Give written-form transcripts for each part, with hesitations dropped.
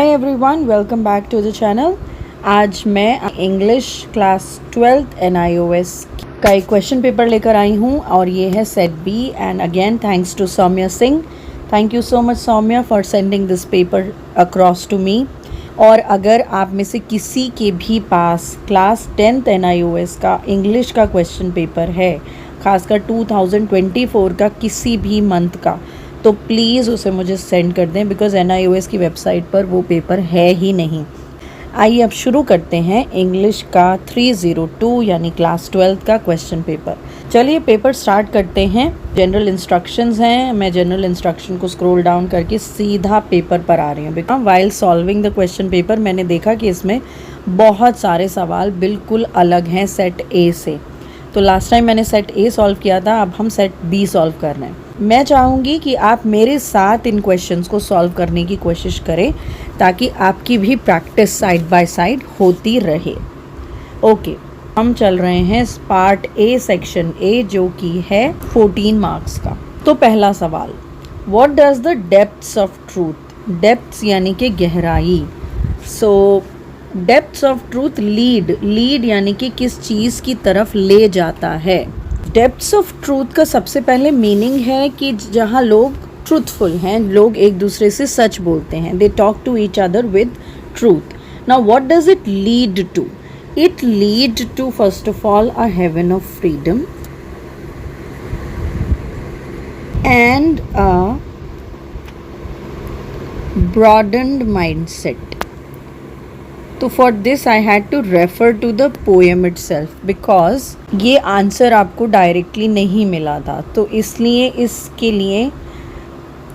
Hi everyone, welcome back to the channel. आज मैं English class 12th NIOS का एक क्वेश्चन पेपर लेकर आई हूँ और ये है set B. And again thanks to Saumya Singh. Thank you so much Saumya for sending this paper across to me. और अगर आप में से किसी के भी पास क्लास 10th NIOS का इंग्लिश का क्वेश्चन पेपर है, खासकर 2024 का किसी भी मंथ का, तो प्लीज़ उसे मुझे सेंड कर दें बिकॉज़ NIOS की वेबसाइट पर वो पेपर है ही नहीं। आइए अब शुरू करते हैं इंग्लिश का 302 यानी क्लास 12th का क्वेश्चन पेपर। चलिए पेपर स्टार्ट करते हैं। जनरल इंस्ट्रक्शंस हैं। मैं जनरल इंस्ट्रक्शन को स्क्रॉल डाउन करके सीधा पेपर पर आ रही हूँ because while solving the question paper मैंने देखा कि इसमें बहुत सारे सवाल बिल्कुल अलग हैं सेट ए से। तो लास्ट टाइम मैंने सेट ए सॉल्व किया था, अब हम सेट बी सॉल्व कर रहे हैं। मैं चाहूँगी कि आप मेरे साथ इन क्वेश्चंस को सॉल्व करने की कोशिश करें ताकि आपकी भी प्रैक्टिस साइड बाय साइड होती रहे। ओके, हम चल रहे हैं पार्ट ए सेक्शन ए जो कि है 14 मार्क्स का। तो पहला सवाल, what does the depths of truth, depths यानी कि गहराई। सो डेप्थ्स ऑफ ट्रूथ लीड यानी कि किस चीज़ की तरफ ले जाता है। डेप्थ्स ऑफ ट्रूथ का सबसे पहले मीनिंग है कि जहाँ लोग ट्रूथफुल हैं, लोग एक दूसरे से सच बोलते हैं, they talk to each other with truth. Now what does it lead to? It lead to first of all a heaven of freedom and a broadened mindset. तो for this I had to refer to the poem itself because ये answer आपको directly नहीं मिला था, तो इसलिए इसके लिए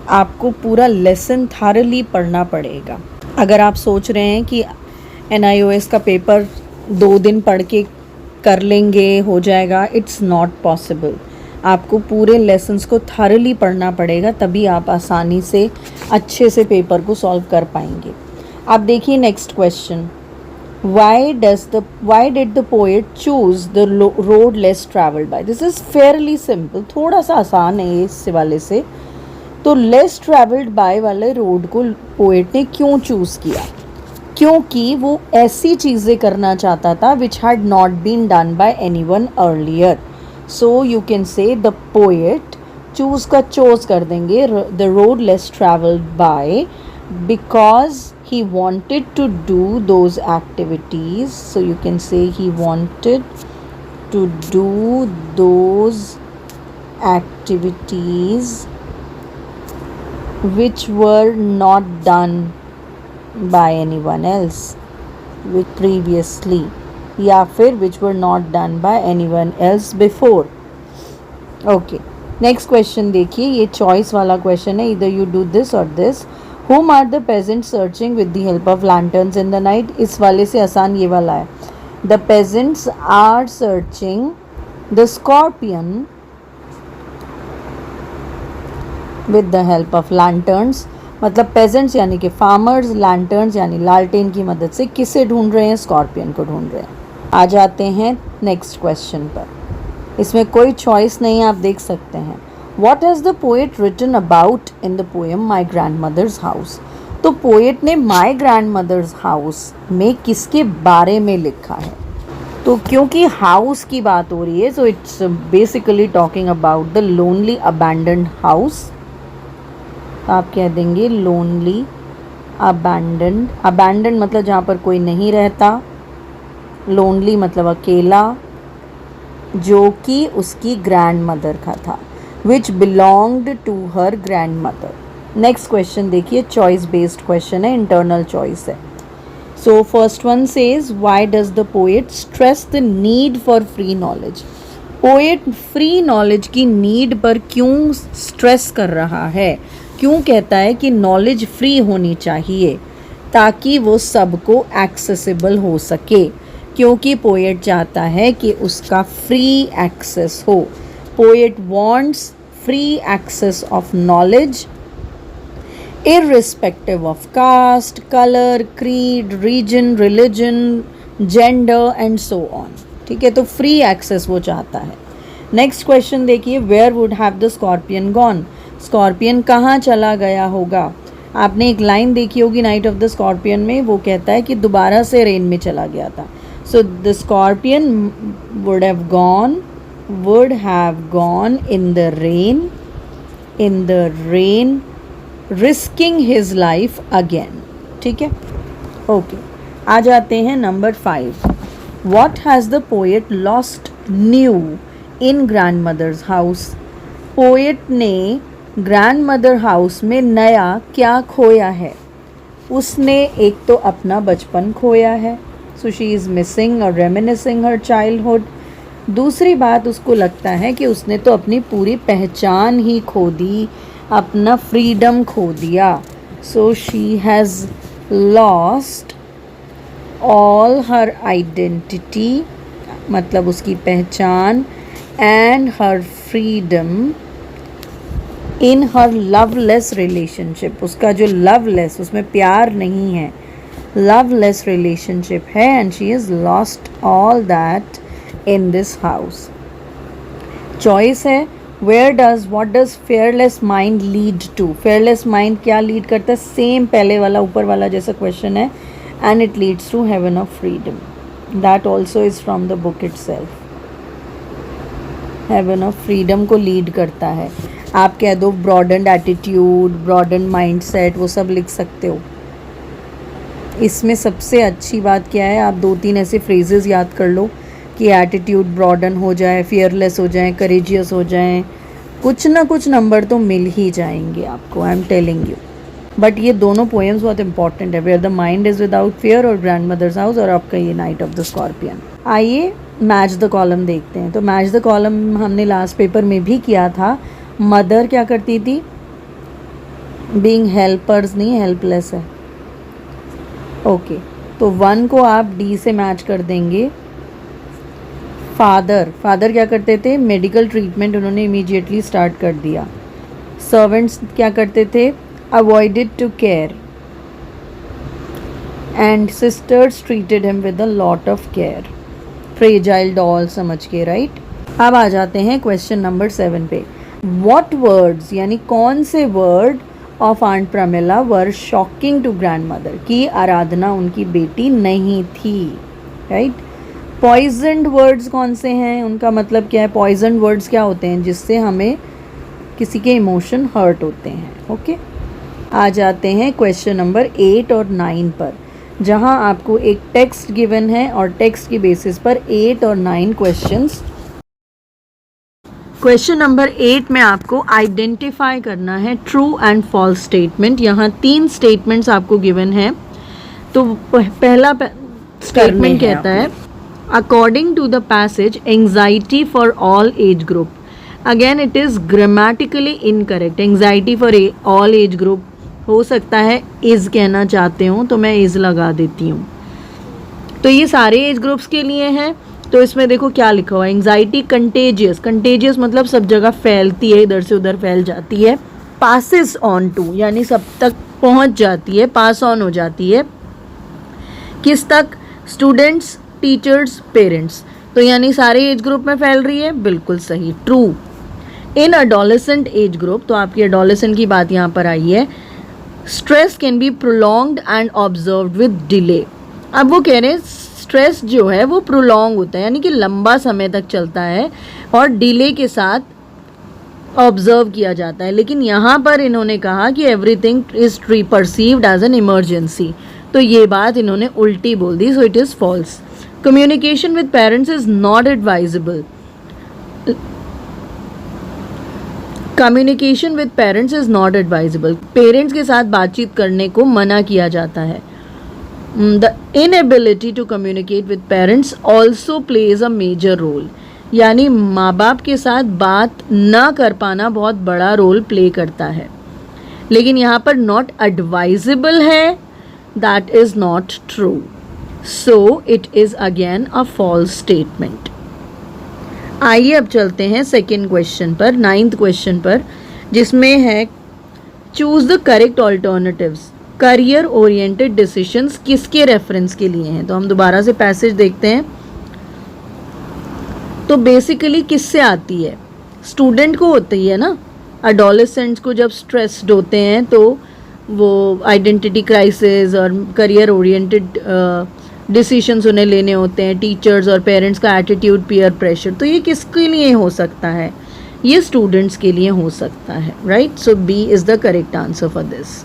आपको पूरा लेसन थारली पढ़ना पड़ेगा। अगर आप सोच रहे हैं कि NIOS का पेपर 2 दिन पढ़ के कर लेंगे, हो जाएगा, इट्स नॉट पॉसिबल। आपको पूरे लेसन्स को थारली पढ़ना पड़ेगा, तभी आप आसानी से अच्छे से पेपर को सॉल्व कर पाएंगे। आप देखिए next question, why did the poet choose the road less traveled by? This is fairly simple, थोड़ा सा आसान है इस वाले से। तो less traveled by वाले रोड को पोएट ने क्यों चूज़ किया? क्योंकि वो ऐसी चीज़ें करना चाहता था which had not been done by anyone earlier. So you can say the poet choose का chose कर देंगे the road less traveled by because he wanted to do those activities. So you can say he wanted to do those activities which were not done by anyone else with previously, या फिर which were not done by anyone else before. Okay, next question देखिए, ये choice वाला question है, either you do this or this. Whom are the peasants searching with the help of lanterns in the night? इस वाले से आसान ये वाला है। The peasants are searching the scorpion with the help of lanterns. मतलब peasants यानी कि farmers, lanterns यानी लालटेन की मदद से किसे ढूंढ रहे हैं? स्कॉर्पियन को ढूंढ रहे हैं। आ जाते हैं नेक्स्ट क्वेश्चन पर। इसमें कोई चॉइस नहीं है, आप देख सकते हैं। What has the poet written about in the poem My Grandmother's House? तो पोएट ने My Grandmother's House में किसके बारे में लिखा है? तो क्योंकि हाउस की बात हो रही है, so it's basically talking about the lonely abandoned house. आप कह देंगे lonely abandoned मतलब जहाँ पर कोई नहीं रहता, lonely मतलब अकेला, जो कि उसकी ग्रैंड मदर का था, which belonged to her grandmother. Next question देखिए, choice based question है, internal choice है। So first one says, why does the poet stress the need for free knowledge? poet free knowledge की need पर क्यों stress कर रहा है? क्यों कहता है कि knowledge free होनी चाहिए ताकि वो सबको accessible हो सके? क्योंकि poet चाहता है कि उसका free access हो। Poet wants free access of knowledge irrespective of caste, color, creed, region, religion, gender and so on. ठीक है, तो free access वो चाहता है। नेक्स्ट क्वेश्चन देखिए, where would have the scorpion gone? Scorpion कहाँ चला गया होगा? आपने एक लाइन देखी होगी नाइट ऑफ द स्कॉर्पियन में, वो कहता है कि दोबारा से रेन में चला गया था. So the scorpion would have gone in the rain risking his life again. ठीक है, ओके. आ जाते हैं number 5. What has the poet lost new in grandmother's house. Poet ने ग्रैंड मदर हाउस में नया क्या खोया है. उसने एक तो अपना बचपन खोया है, सो शी इज़ मिसिंग और रेमिनिसिंग हर चाइल्डहुड. दूसरी बात, उसको लगता है कि उसने तो अपनी पूरी पहचान ही खो दी, अपना फ्रीडम खो दिया. So she has lost all her identity, मतलब उसकी पहचान, and her freedom in her loveless relationship. उसका जो लवलेस, उसमें प्यार नहीं है, लवलेस रिलेशनशिप है, and she is lost all that in this house. Choice है, what does fearless mind lead to. Fearless mind क्या लीड करता है, सेम पहले वाला ऊपर वाला जैसा क्वेश्चन है, and it leads to heaven of freedom. That also is from the book itself. Heaven of freedom को लीड करता है. आप कह दो ब्रॉडन्ड एटीट्यूड, ब्रॉडन्ड माइंडसेट, वो सब लिख सकते हो. इसमें सबसे अच्छी बात क्या है, आप 2-3 ऐसे फ्रेजेस याद कर लो कि एटीट्यूड ब्रॉडन हो जाए, फियरलेस हो जाए, करेजियस हो जाए, कुछ ना कुछ नंबर तो मिल ही जाएंगे आपको, I am telling you. But ये दोनों पोएम्स बहुत इंपॉर्टेंट है, where the mind is without fear और ग्रैंड मदर्स हाउस, और आपका ये नाइट ऑफ द स्कॉर्पियन. आइए मैच द कॉलम देखते हैं. तो मैच द कॉलम हमने लास्ट पेपर में भी किया था. मदर क्या करती थी, बीइंग हेल्पर्स नहीं, हेल्पलेस है. ओके, तो 1 को आप डी से मैच कर देंगे. फादर क्या करते थे, मेडिकल ट्रीटमेंट उन्होंने इमीडिएटली स्टार्ट कर दिया. सर्वेंट्स क्या करते थे, avoided to care, and sisters treated him with a lot of care. Fragile doll समझ के, राइट. अब आ जाते हैं क्वेश्चन नंबर 7 पे. What words, यानी कौन से word of aunt Pramila were shocking to grandmother, कि आराधना उनकी बेटी नहीं थी, राइट. पॉइजनड वर्ड्स कौन से हैं, उनका मतलब क्या है. पॉइजनड वर्ड्स क्या होते हैं, जिससे हमें किसी के इमोशन हर्ट होते हैं. ओके, आ जाते हैं क्वेश्चन नंबर 8 और 9 पर, जहां आपको एक टेक्स्ट गिवन है और टेक्स्ट की बेसिस पर 8 और 9 क्वेश्चंस. क्वेश्चन नंबर 8 में आपको आइडेंटिफाई करना है ट्रू एंड फॉल्स स्टेटमेंट. यहाँ 3 स्टेटमेंट्स आपको गिवन है. तो पहला स्टेटमेंट कहता है, according to the passage anxiety for all age group. Again it is grammatically incorrect. Anxiety for all age group हो सकता है इज़ कहना चाहते हो, तो मैं इज़ लगा देती हूँ. तो ये सारे एज ग्रुप्स के लिए हैं. तो इसमें देखो क्या लिखा हुआ है, एंजाइटी कंटेजियस. कंटेजियस मतलब सब जगह फैलती है, इधर से उधर फैल जाती है. पासिस ऑन टू, यानी सब तक पहुंच जाती है, पास ऑन हो जाती है. किस तक, स्टूडेंट्स, टीचर्स, पेरेंट्स. तो यानी सारे एज ग्रुप में फैल रही है, बिल्कुल सही, ट्रू. इन अडोलेसेंट एज ग्रुप, तो आपकी अडोलेसेंट की बात यहाँ पर आई है. Stress can be prolonged and observed with delay. अब वो कह रहे हैं स्ट्रेस जो है वो प्रोलॉन्ग होता है, यानी कि लंबा समय तक चलता है और डिले के साथ ऑब्जर्व किया जाता है. लेकिन यहाँ पर इन्होंने कहा कि everything is perceived as an emergency. तो ये बात इन्होंने उल्टी बोल दी, so it is false. Communication with parents is not advisable. Communication with parents is not advisable. Parents के साथ बातचीत करने को मना किया जाता है. The inability to communicate with parents also plays a major role. यानी माँ बाप के साथ बात ना कर पाना बहुत बड़ा रोल प्ले करता है. लेकिन यहाँ पर नॉट एडवाइजेबल है, that is not true. So it is again a false statement. आइए अब चलते हैं सेकेंड क्वेश्चन पर, 9th क्वेश्चन पर, जिसमें है choose the correct alternatives. Career oriented decisions किसके रेफरेंस के लिए हैं. तो हम दोबारा से पैसेज देखते हैं. तो बेसिकली किससे आती है, स्टूडेंट को होती है ना. एडोलेसेंट्स को जब स्ट्रेस्ड होते हैं तो वो आइडेंटिटी क्राइसिस और करियर ओरिएंटेड डिसीशंस उन्हें लेने होते हैं, टीचर्स और पेरेंट्स का एटीट्यूड, पीयर प्रेशर। तो ये किसके लिए हो सकता है? ये स्टूडेंट्स के लिए हो सकता है, right? So B is the correct answer for this.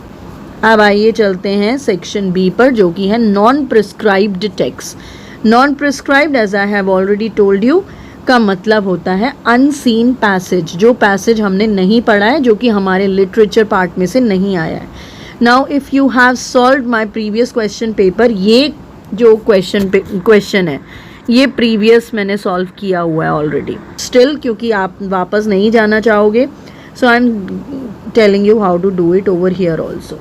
अब आइए चलते हैं सेक्शन बी पर, जो कि है non prescribed text. Non prescribed, as I have already told you, का मतलब होता है अनसीन पैसेज, जो पैसेज हमने नहीं पढ़ा है, जो कि हमारे लिटरेचर पार्ट में से नहीं आया है। Now if you have solve my previous question paper, ये जो क्वेश्चन है ये प्रीवियस मैंने सॉल्व किया हुआ है ऑलरेडी। स्टिल क्योंकि आप वापस नहीं जाना चाहोगे, so I am telling you how to do it over here also.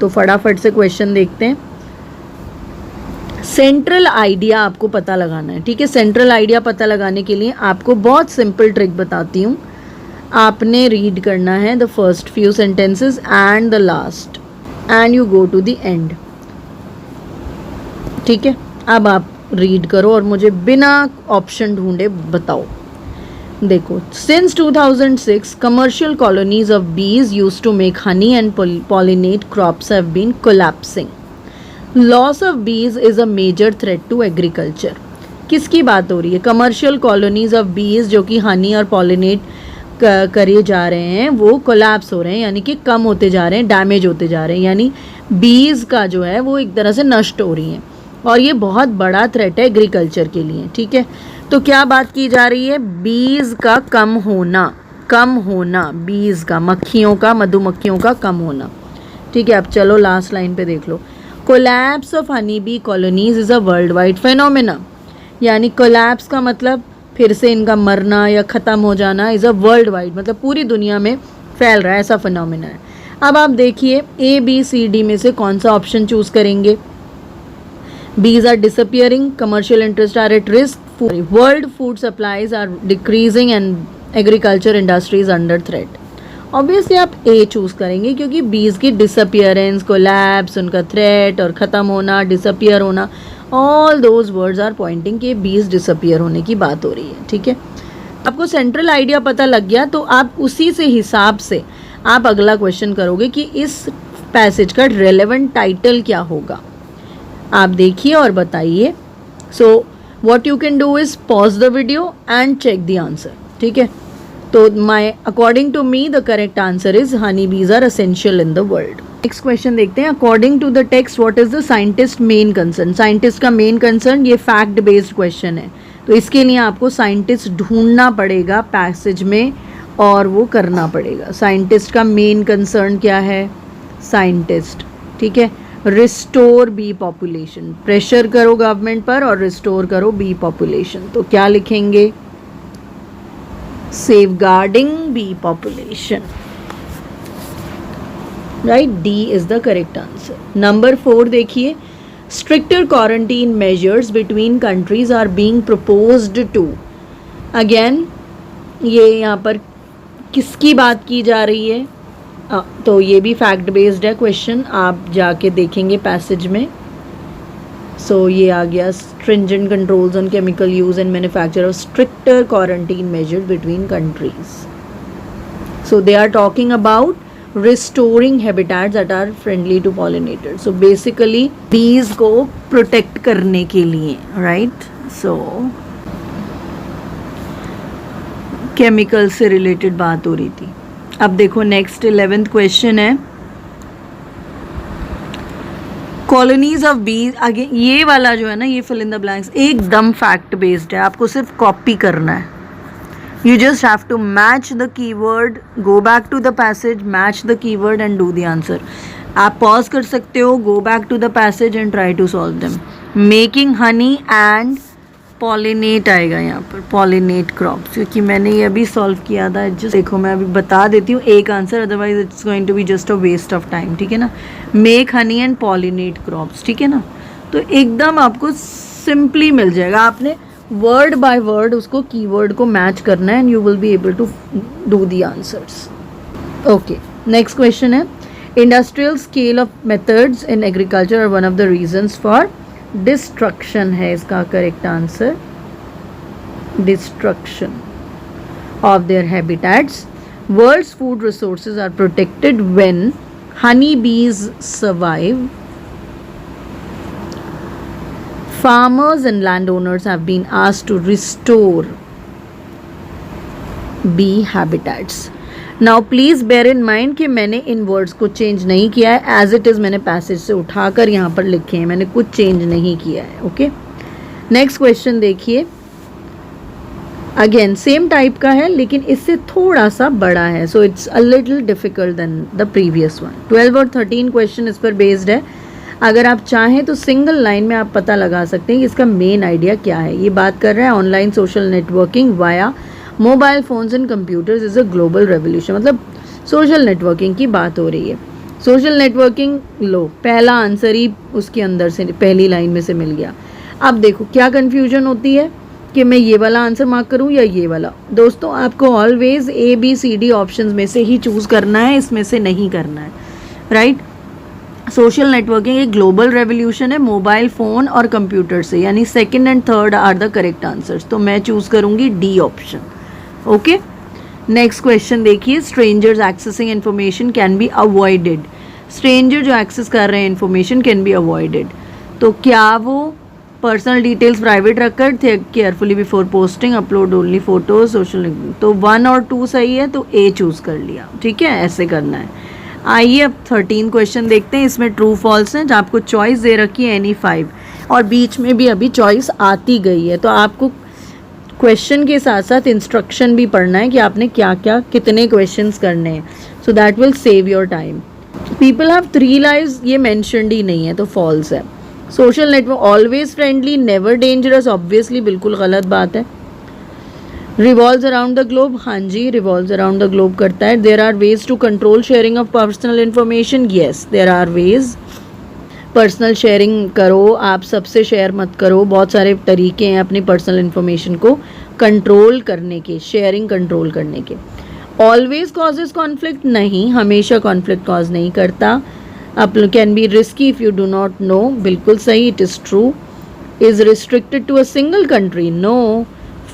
तो फटाफट से क्वेश्चन देखते हैं। सेंट्रल आइडिया आपको पता लगाना है, ठीक है? सेंट्रल आइडिया पता लगाने के लिए आपको बहुत सिंपल ट्रिक बताती हूँ। आपने रीड करना है the first few sentences and the last, and you go to the end, ठीक है? अब आप रीड करो और मुझे बिना ऑप्शन ढूंढे बताओ। देखो, since 2006 commercial colonies of bees used to make honey and pollinate crops have been collapsing. Loss of bees is a major threat to agriculture. किसकी बात हो रही है? कमर्शियल कॉलोनीज ऑफ बीज जो कि हनी और पॉलिनेट करे जा रहे हैं, वो कोलैप्स हो रहे हैं, यानी कि कम होते जा रहे हैं, डैमेज होते जा रहे हैं, यानी बीज का जो है वो एक तरह से नष्ट हो रही हैं, और ये बहुत बड़ा थ्रेट है एग्रीकल्चर के लिए, ठीक है? तो क्या बात की जा रही है? बीज का कम होना, बीज का, मक्खियों का, मधुमक्खियों का कम होना, ठीक है? अब चलो लास्ट लाइन पे देख लो। Collapse of honey bee colonies is a world wide phenomena, यानी कोलैप्स का मतलब फिर से इनका मरना या ख़त्म हो जाना, इज़ अ वर्ल्ड वाइड, मतलब पूरी दुनिया में फैल रहा है, ऐसा फिनोमेना है। अब आप देखिए ए बी सी डी में से कौन सा ऑप्शन चूज़ करेंगे? Bees are disappearing, commercial interests are at risk, world food supplies are decreasing and agriculture industry is under threat. Obviously आप A चूज़ करेंगे, क्योंकि bees की disappearance, collapse, उनका threat और ख़त्म होना, disappear होना, all those words are pointing कि bees disappear होने की बात हो रही है, ठीक है? आपको सेंट्रल आइडिया पता लग गया, तो आप उसी से हिसाब से आप अगला क्वेश्चन करोगे कि इस पैसेज का रेलेवेंट टाइटल क्या होगा। आप देखिए और बताइए। So what you can do is pause the video and check the answer, ठीक है? तो my according to me the correct answer is honey bees are essential in the world. Next question देखते हैं। According to the text what is the scientist main concern? Scientist का main concern, ये fact based question है, तो इसके लिए आपको scientist ढूंढना पड़ेगा पैसेज में और वो करना पड़ेगा। साइंटिस्ट का मेन कंसर्न क्या है? साइंटिस्ट, ठीक है? रिस्टोर बी पॉपुलेशन, प्रेशर करो गवर्नमेंट पर और रिस्टोर करो बी पॉपुलेशन। तो क्या लिखेंगे? Safeguarding bee population, right? D is the correct answer. Number 4 देखिए। Stricter quarantine measures between countries are being proposed to. Again ये यहाँ पर किसकी बात की जा रही है? तो ये भी फैक्ट बेस्ड है क्वेश्चन, आप जाके देखेंगे पैसेज में। सो ये आ गया, stringent controls on chemical use and manufacture of stricter quarantine measures between countries. So they are talking about restoring habitats that are friendly to pollinators. So basically bees को protect करने के लिए, राइट? सो केमिकल से related बात हो रही थी। अब देखो नेक्स्ट 11th क्वेश्चन है। कॉलोनीज ऑफ बीज, आगे ये वाला जो है ना, ये फिल इन द ब्लैंक्स एकदम फैक्ट बेस्ड है, आपको सिर्फ कॉपी करना है। You just have to match the keyword, go back to the passage, match the keyword and do the answer. आप पॉज कर सकते हो, go back to the passage and try to solve them. Making honey and pollinate आएगा यहाँ पर, pollinate crops, क्योंकि मैंने ये अभी सॉल्व किया था। जस्ट देखो मैं अभी बता देती हूँ एक answer, otherwise it's going to be just a waste of time, ठीक है ना? Make honey and pollinate crops, ठीक है ना? तो एकदम आपको सिंपली मिल जाएगा, आपने वर्ड बाय वर्ड उसको कीवर्ड को मैच करना है and you will be able to do the answers. Okay, next question है। Industrial scale of methods in agriculture are one of the reasons for destruction है इसका correct answer. Destruction of their habitats. World's food resources are protected when Honey bees survive. Farmers and landowners have been asked to restore bee habitats. Now please bear in mind कि मैंने इन words को change नहीं किया है, as it is मैंने passage से उठाकर यहाँ पर लिखे हैं, मैंने कुछ चेंज नहीं किया है. ओके, नेक्स्ट क्वेश्चन देखिए. अगेन सेम टाइप का है लेकिन इससे थोड़ा सा बड़ा है, so it's a little difficult then the previous one. 12 और 13 क्वेश्चन इस पर बेस्ड है. अगर आप चाहें तो सिंगल लाइन में आप पता लगा सकते हैं कि इसका मेन आइडिया क्या है. ये बात कर रहा है online social networking via mobile phones and computers is a global revolution. मतलब सोशल नेटवर्किंग की बात हो रही है. सोशल नेटवर्किंग लो, पहला आंसर ही उसके अंदर से पहली लाइन में से मिल गया. अब देखो क्या कन्फ्यूजन होती है कि मैं ये वाला आंसर मार्क करूँ या ये वाला. दोस्तों आपको ऑलवेज ABCD ऑप्शंस में से ही चूज़ करना है, इसमें से नहीं करना है. राइट. सोशल नेटवर्किंग एक ग्लोबल रेवोल्यूशन है मोबाइल फ़ोन और कंप्यूटर से, यानी second and third are the correct answers. तो मैं चूज़ करूँगी D option. Okay, next question देखिए. Strangers accessing information can be avoided. Stranger जो एक्सेस कर रहे हैं इन्फॉर्मेशन कैन बी अवॉइडेड. तो क्या वो पर्सनल डिटेल्स प्राइवेट रखकर थे carefully before posting, upload only photos, social. तो 1 और 2 सही है तो A चूज़ कर लिया. ठीक है, ऐसे करना है. आइए अब 13 क्वेश्चन देखते हैं. इसमें ट्रू फॉल्स हैं. आपको चॉइस दे रखी है एनी 5 और बीच में भी अभी चॉइस आती गई है. तो आपको क्वेश्चन के साथ साथ इंस्ट्रक्शन भी पढ़ना है कि आपने क्या क्या कितने क्वेश्चंस करने हैं. So that will save your time. People have 3 lives, ये मैंशनड ही नहीं है तो फॉल्स है. Social network always friendly never dangerous, obviously बिल्कुल गलत बात है. रिवॉल्व्स अराउंड द ग्लोब, हाँ जी रिवॉल्व्स अराउंड द ग्लोब करता है. There are ways to control sharing of personal information, yes there are ways. Personal sharing करो, आप सबसे शेयर मत करो. बहुत सारे तरीके हैं अपनी पर्सनल इन्फॉर्मेशन को कंट्रोल करने के, शेयरिंग कंट्रोल करने के. ऑलवेज कॉजेज कॉन्फ्लिक्ट, नहीं हमेशा कॉन्फ्लिक्ट कॉज नहीं करता. Up can be risky if you do not know, बिल्कुल सही, it is true. Is restricted to a single country, no,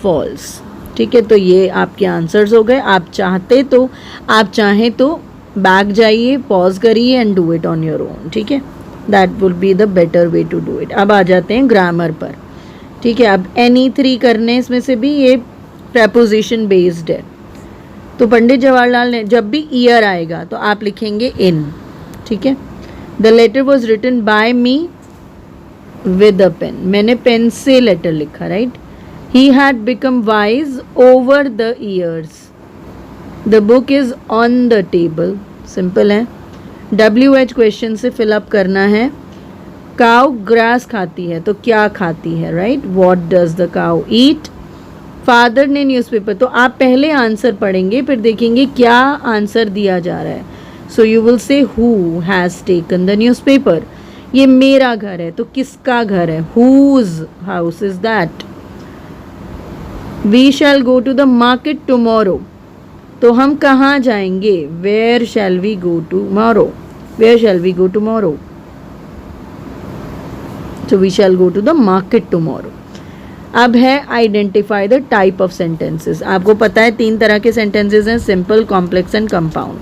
false. ठीक है, तो ये आपके आंसर्स हो गए. आप चाहें तो बैक जाइए, पॉज करिए and do it on your own. ठीक है, that will be the better way to do it. अब आ जाते हैं ग्रामर पर. ठीक है, अब एनी 3 करने, इसमें से भी ये प्रेपोजिशन बेस्ड है. तो पंडित जवाहरलाल ने, जब भी ईयर आएगा तो आप लिखेंगे इन. ठीक है. The letter was written by me with a pen, मैंने पेन से लेटर लिखा. Right. He had become wise over the years. The book is on the table, simple है. WH क्वेश्चन से फिलअप करना है. काउ ग्रास खाती है तो क्या खाती है, right. What does the cow eat. Father ने न्यूज़पेपर, तो आप पहले आंसर पढ़ेंगे फिर देखेंगे क्या आंसर दिया जा रहा है. So you will say who has taken the newspaper. ये मेरा घर है तो किसका घर है, whose house is that. We shall go to the market tomorrow, तो हम कहाँ जाएंगे, where shall we go tomorrow, where shall we go tomorrow. So we shall go to the market tomorrow. अब है identify the type of sentences. आपको पता है 3 तरह के सेंटेंसेस हैं, simple, complex and compound.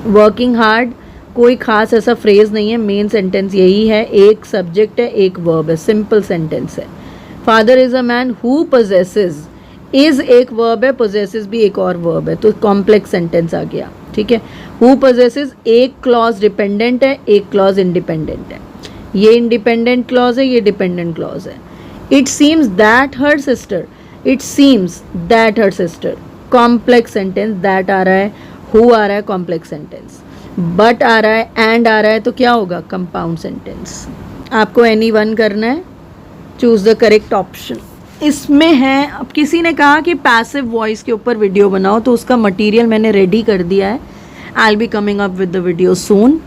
Working hard कोई खास ऐसा फ्रेज नहीं है, मेन सेंटेंस यही है. एक सब्जेक्ट है, एक वर्ब है, सिंपल सेंटेंस है. Father is a man who possesses, is एक वर्ब है, पोजेसेस भी एक और वर्ब है, तो कॉम्प्लेक्स सेंटेंस आ गया. ठीक है. हु पोजेसेस एक क्लॉज डिपेंडेंट है, एक क्लॉज इंडिपेंडेंट है. ये इंडिपेंडेंट क्लॉज है, ये डिपेंडेंट क्लॉज है. It seems that her sister, it seems that her sister, complex sentence. That आ रहा है, हु आ रहा है, कॉम्प्लेक्स सेंटेंस. बट आ रहा है, एंड आ रहा है, तो क्या होगा, कंपाउंड सेंटेंस. आपको एनी वन करना है, चूज द करेक्ट ऑप्शन. इसमें है, अब किसी ने कहा कि पैसिव वॉइस के ऊपर वीडियो बनाओ, तो उसका मटेरियल मैंने रेडी कर दिया है. I will be coming up with the video सून.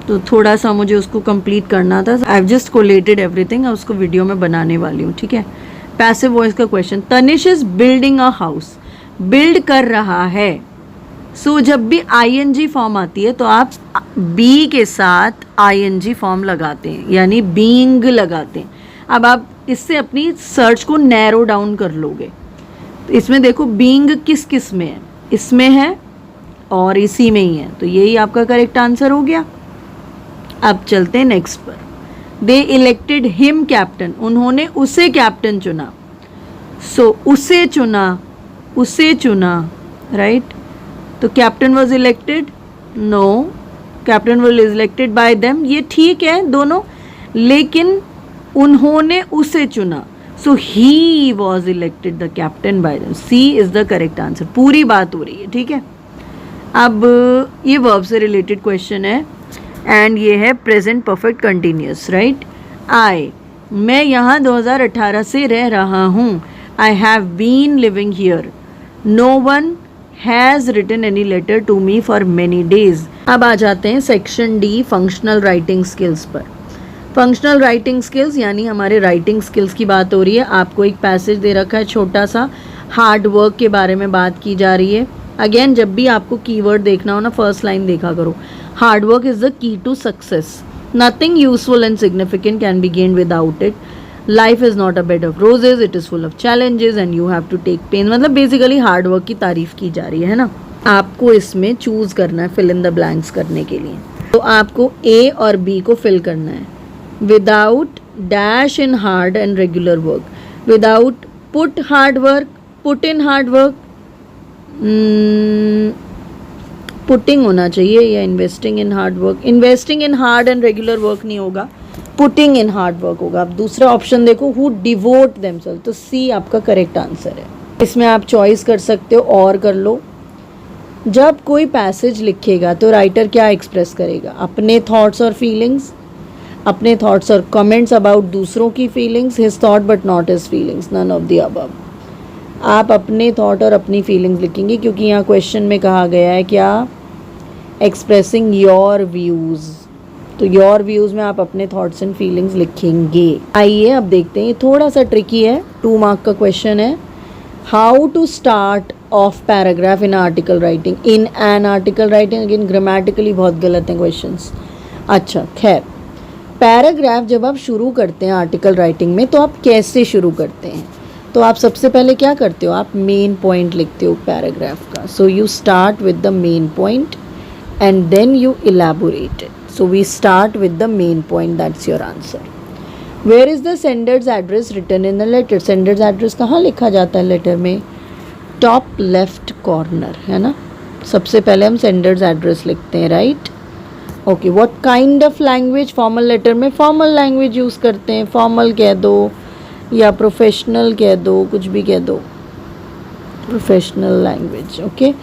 तो थोड़ा सा मुझे उसको कंप्लीट करना था. I have just collated everything, अब उसको वीडियो में बनाने वाली हूँ. ठीक है. पैसिव वॉइस का question. Tanish is building a house, build कर रहा है. सो जब भी ING फॉर्म आती है तो आप बी के साथ ING फॉर्म लगाते हैं, यानी बीइंग लगाते हैं. अब आप इससे अपनी सर्च को नैरो डाउन कर लोगे. तो इसमें देखो बीइंग किस किस में है, इसमें है और इसी में ही है, तो यही आपका करेक्ट आंसर हो गया। अब चलते हैं नेक्स्ट पर। दे इलेक्टेड हिम कैप्टन, उन्होंने उसे कैप्टन चुना। सो उसे चुना, राइट। तो captain was elected, no, captain was elected by them, ये ठीक है दोनों, लेकिन उन्होंने उसे चुना। So he was elected the captain by them, C is the correct answer. पूरी बात हो रही है, ठीक है। अब ये वर्ब से रिलेटेड क्वेश्चन है एंड ये है प्रेजेंट परफेक्ट कंटिन्यूस, राइट। मैं यहाँ 2018 से रह रहा हूँ। I have been living here. No one has written any letter to me for many days. अब आ जाते हैं section D, functional writing skills पर। फंक्शनल राइटिंग स्किल्स यानी हमारे राइटिंग स्किल्स की बात हो रही है। आपको एक पैसेज दे रखा है छोटा सा, हार्ड वर्क के बारे में बात की जा रही है। अगेन जब भी आपको कीवर्ड देखना हो ना, फर्स्ट लाइन देखा करो, hard work is the key to success, nothing useful and significant can be gained without it, life is not a bed of roses, it is full of challenges and you have to take pain. मतलब basically hard work की तारीफ की जा रही है ना। आपको इसमें चूज करना है फिल इन द ब्लैंक्स करने के लिए, तो आपको ए और बी को फिल करना है। Without dash in hard and regular work, without put hard work, put in hard work, putting होना चाहिए या investing in hard work. Investing in hard and regular work नहीं होगा, पुटिंग इन हार्ड वर्क होगा। आप दूसरा ऑप्शन देखो, who devote themselves, तो सी आपका करेक्ट आंसर है। इसमें आप चॉइस कर सकते हो और कर लो। जब कोई पैसेज लिखेगा तो राइटर क्या एक्सप्रेस करेगा? अपने थॉट्स और फीलिंग्स, अपने थॉट्स और कमेंट्स अबाउट दूसरों की feelings, his thought but not his feelings, none of the above. आप अपने थॉट और अपनी फीलिंग्स लिखेंगे क्योंकि यहाँ क्वेश्चन में कहा गया है क्या, एक्सप्रेसिंग योर व्यूज़, तो योर व्यूज़ में आप अपने थॉट्स एंड फीलिंग्स लिखेंगे। आइए अब देखते हैं, थोड़ा सा ट्रिकी है, 2 मार्क का क्वेश्चन है। How to start off paragraph in article writing, in an article writing. Again grammatically बहुत गलत हैं क्वेश्चंस। अच्छा खैर, पैराग्राफ जब आप शुरू करते हैं आर्टिकल राइटिंग में तो आप कैसे शुरू करते हैं? तो आप सबसे पहले क्या करते हो, आप मेन पॉइंट लिखते हो पैराग्राफ का। So you start with the main point and then you elaborate it. So we start with the main point, that's your answer. Where is the sender's address written in the letter, sender's address कहाँ लिखा जाता है letter में? Top left corner, है ना। सबसे पहले हम सेंडर्स एड्रेस लिखते हैं, right. Okay, what kind of language? Formal letter में फॉर्मल लैंग्वेज यूज़ करते हैं, फॉर्मल कह दो या प्रोफेशनल कह दो, कुछ भी कह दो, professional language. Okay,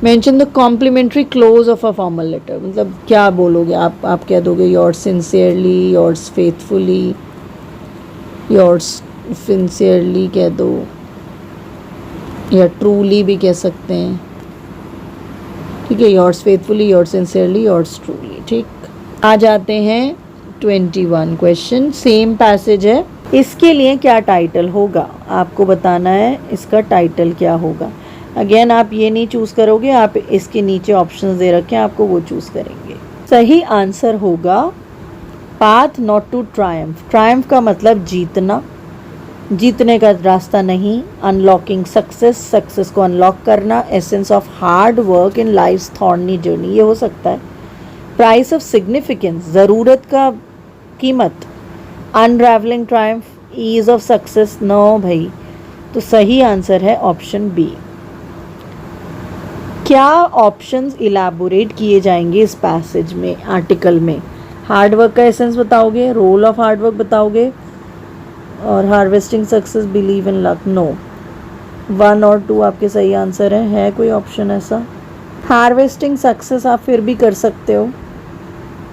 mention the complimentary close of a formal letter, मतलब क्या बोलोगे आप कह दोगे yours sincerely, yours faithfully, yours sincerely कह दो या ट्रूली भी कह सकते हैं, ठीक है। Yours faithfully, yours sincerely, yours truly, ठीक। आ जाते हैं 21 क्वेश्चन, सेम पैसेज है। इसके लिए क्या टाइटल होगा आपको बताना है, इसका टाइटल क्या होगा। अगेन आप ये नहीं चूज़ करोगे, आप इसके नीचे ऑप्शंस दे रखे हैं, आपको वो चूज़ करेंगे। सही आंसर होगा path not to triumph. Triumph का मतलब जीतना, जीतने का रास्ता नहीं। अनलॉकिंग सक्सेस, सक्सेस को अनलॉक करना। Essence of hard work in life's thorny journey, ये हो सकता है। प्राइस ऑफ सिग्निफिकेंस, ज़रूरत का कीमत। Unravelling triumph, ease of success, no भाई। तो सही आंसर है ऑप्शन बी। क्या ऑप्शंस इलैबोरेट किए जाएंगे इस पैसेज में, आर्टिकल में? हार्ड वर्क का एसेंस बताओगे, रोल ऑफ हार्ड वर्क बताओगे, और harvesting success, believe in luck. No, 1 और 2 आपके सही आंसर है कोई ऑप्शन ऐसा? हार्वेस्टिंग सक्सेस आप फिर भी कर सकते हो,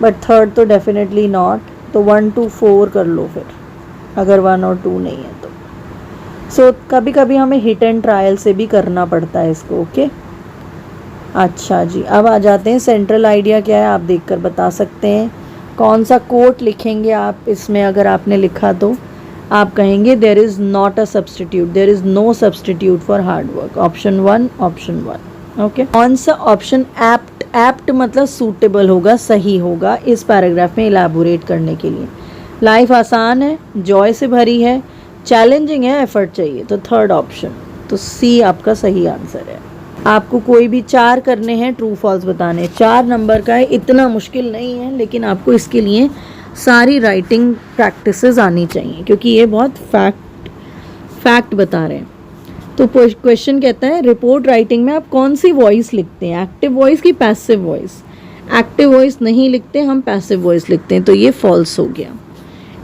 बट 3rd तो डेफिनेटली नॉट। तो 1 to 4 कर लो फिर, अगर 1 और 2 नहीं है तो। सो कभी कभी हमें हिट एंड ट्रायल से भी करना पड़ता है इसको, ओके। अच्छा जी, अब आ जाते हैं सेंट्रल आइडिया क्या है, आप देखकर बता सकते हैं। कौन सा कोट लिखेंगे आप इसमें? अगर आपने लिखा तो आप कहेंगे there is not a substitute, there is no substitute for hard work. Option 1, option 1, okay. कौन सा ऑप्शन एप्ट, एप्ट मतलब सूटेबल होगा, सही होगा इस पैराग्राफ में इलैबोरेट करने के लिए? लाइफ आसान है, जॉय से भरी है, चैलेंजिंग है, एफर्ट चाहिए, तो 3rd ऑप्शन। तो सी आपका सही आंसर है। आपको कोई भी 4 करने हैं, ट्रू फॉल्स बताने, 4 नंबर का है, इतना मुश्किल नहीं है, लेकिन आपको इसके लिए सारी राइटिंग प्रैक्टिसेस आनी चाहिए क्योंकि ये बहुत फैक्ट बता रहे हैं। तो क्वेश्चन कहता है रिपोर्ट राइटिंग में आप कौन सी वॉइस लिखते हैं, एक्टिव वॉइस की पैसिव वॉइस। एक्टिव वॉइस नहीं लिखते हम, पैसिव वॉइस लिखते हैं, तो ये फॉल्स हो गया।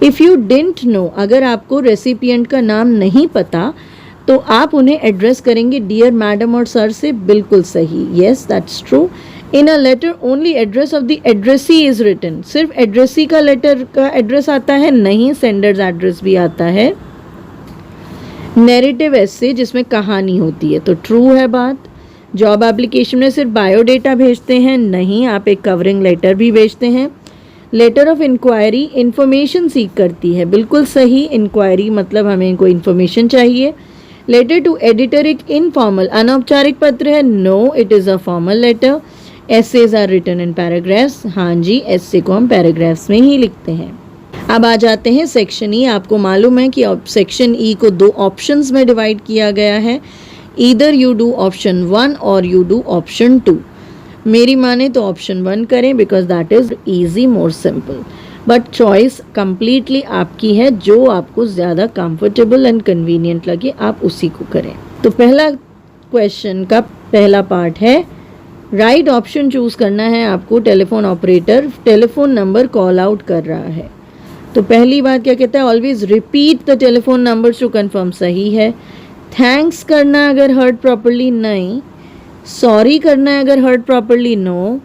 इफ़ यू डिडंट नो, अगर आपको रेसिपिएंट का नाम नहीं पता तो आप उन्हें एड्रेस करेंगे डियर मैडम और सर से, बिल्कुल सही, yes that's true. In a letter only address of the addressee is written, सिर्फ एड्रेसी का लेटर का एड्रेस आता है, नहीं, सेंडर्स एड्रेस भी आता है। नैरेटिव ऐसे जिसमें कहानी होती है, तो ट्रू है बात। जॉब एप्लीकेशन में सिर्फ बायोडेटा भेजते हैं, नहीं, आप एक कवरिंग लेटर भी भेजते हैं। लेटर ऑफ इंक्वायरी इंफॉर्मेशन सीख करती है, बिल्कुल सही, इंक्वायरी मतलब हमें कोई इन्फॉर्मेशन चाहिए। लेटर टू एडिटर एक इनफॉर्मल अनौपचारिक पत्र है, no it is a formal letter. Essays are written in paragraphs, हाँ जी, एसे को हम पैराग्राफ्स में ही लिखते हैं। अब आ जाते हैं सेक्शन ई। आपको मालूम है कि सेक्शन ई को 2 ऑप्शंस में डिवाइड किया गया है, ईदर यू डू ऑप्शन 1 और यू डू ऑप्शन 2। मेरी माने तो ऑप्शन 1 करें because that is easy, more simple, but choice completely आपकी है, जो आपको ज़्यादा कंफर्टेबल एंड कन्वीनियंट लगे आप उसी को करें। तो पहला क्वेश्चन का पहला पार्ट है, राइट ऑप्शन चूज़ करना है आपको। Telephone operator telephone number call out कर रहा है, तो पहली बात क्या कहता है, always repeat the telephone number two confirm, सही है। थैंक्स करना अगर हर्ड प्रॉपर्ली, नहीं। सॉरी करना है अगर हर्ड प्रॉपर्ली, नो।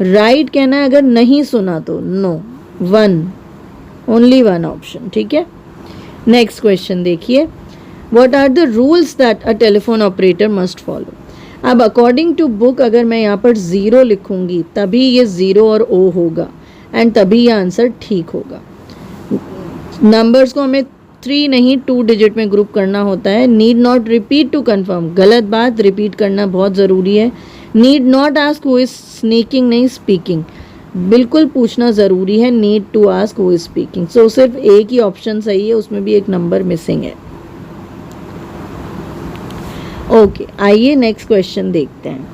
राइट कहना है अगर नहीं सुना तो, नो। 1, ओनली 1 ऑप्शन, ठीक है। नेक्स्ट क्वेश्चन देखिए, what are the rules that a telephone operator must follow. अब अकॉर्डिंग टू बुक अगर मैं यहाँ पर 0 लिखूंगी तभी ये 0 और ओ होगा एंड तभी ये आंसर ठीक होगा। नंबर्स को हमें 3 नहीं 2 डिजिट में ग्रुप करना होता है। Need not repeat to confirm, गलत बात, रिपीट करना बहुत ज़रूरी है। Need not ask who is sneaking, नहीं, स्पीकिंग, बिल्कुल पूछना ज़रूरी है। Need to ask who is speaking, so सिर्फ एक ही ऑप्शन सही है, उसमें भी एक नंबर मिसिंग है। ओके, आइए नेक्स्ट क्वेश्चन देखते हैं।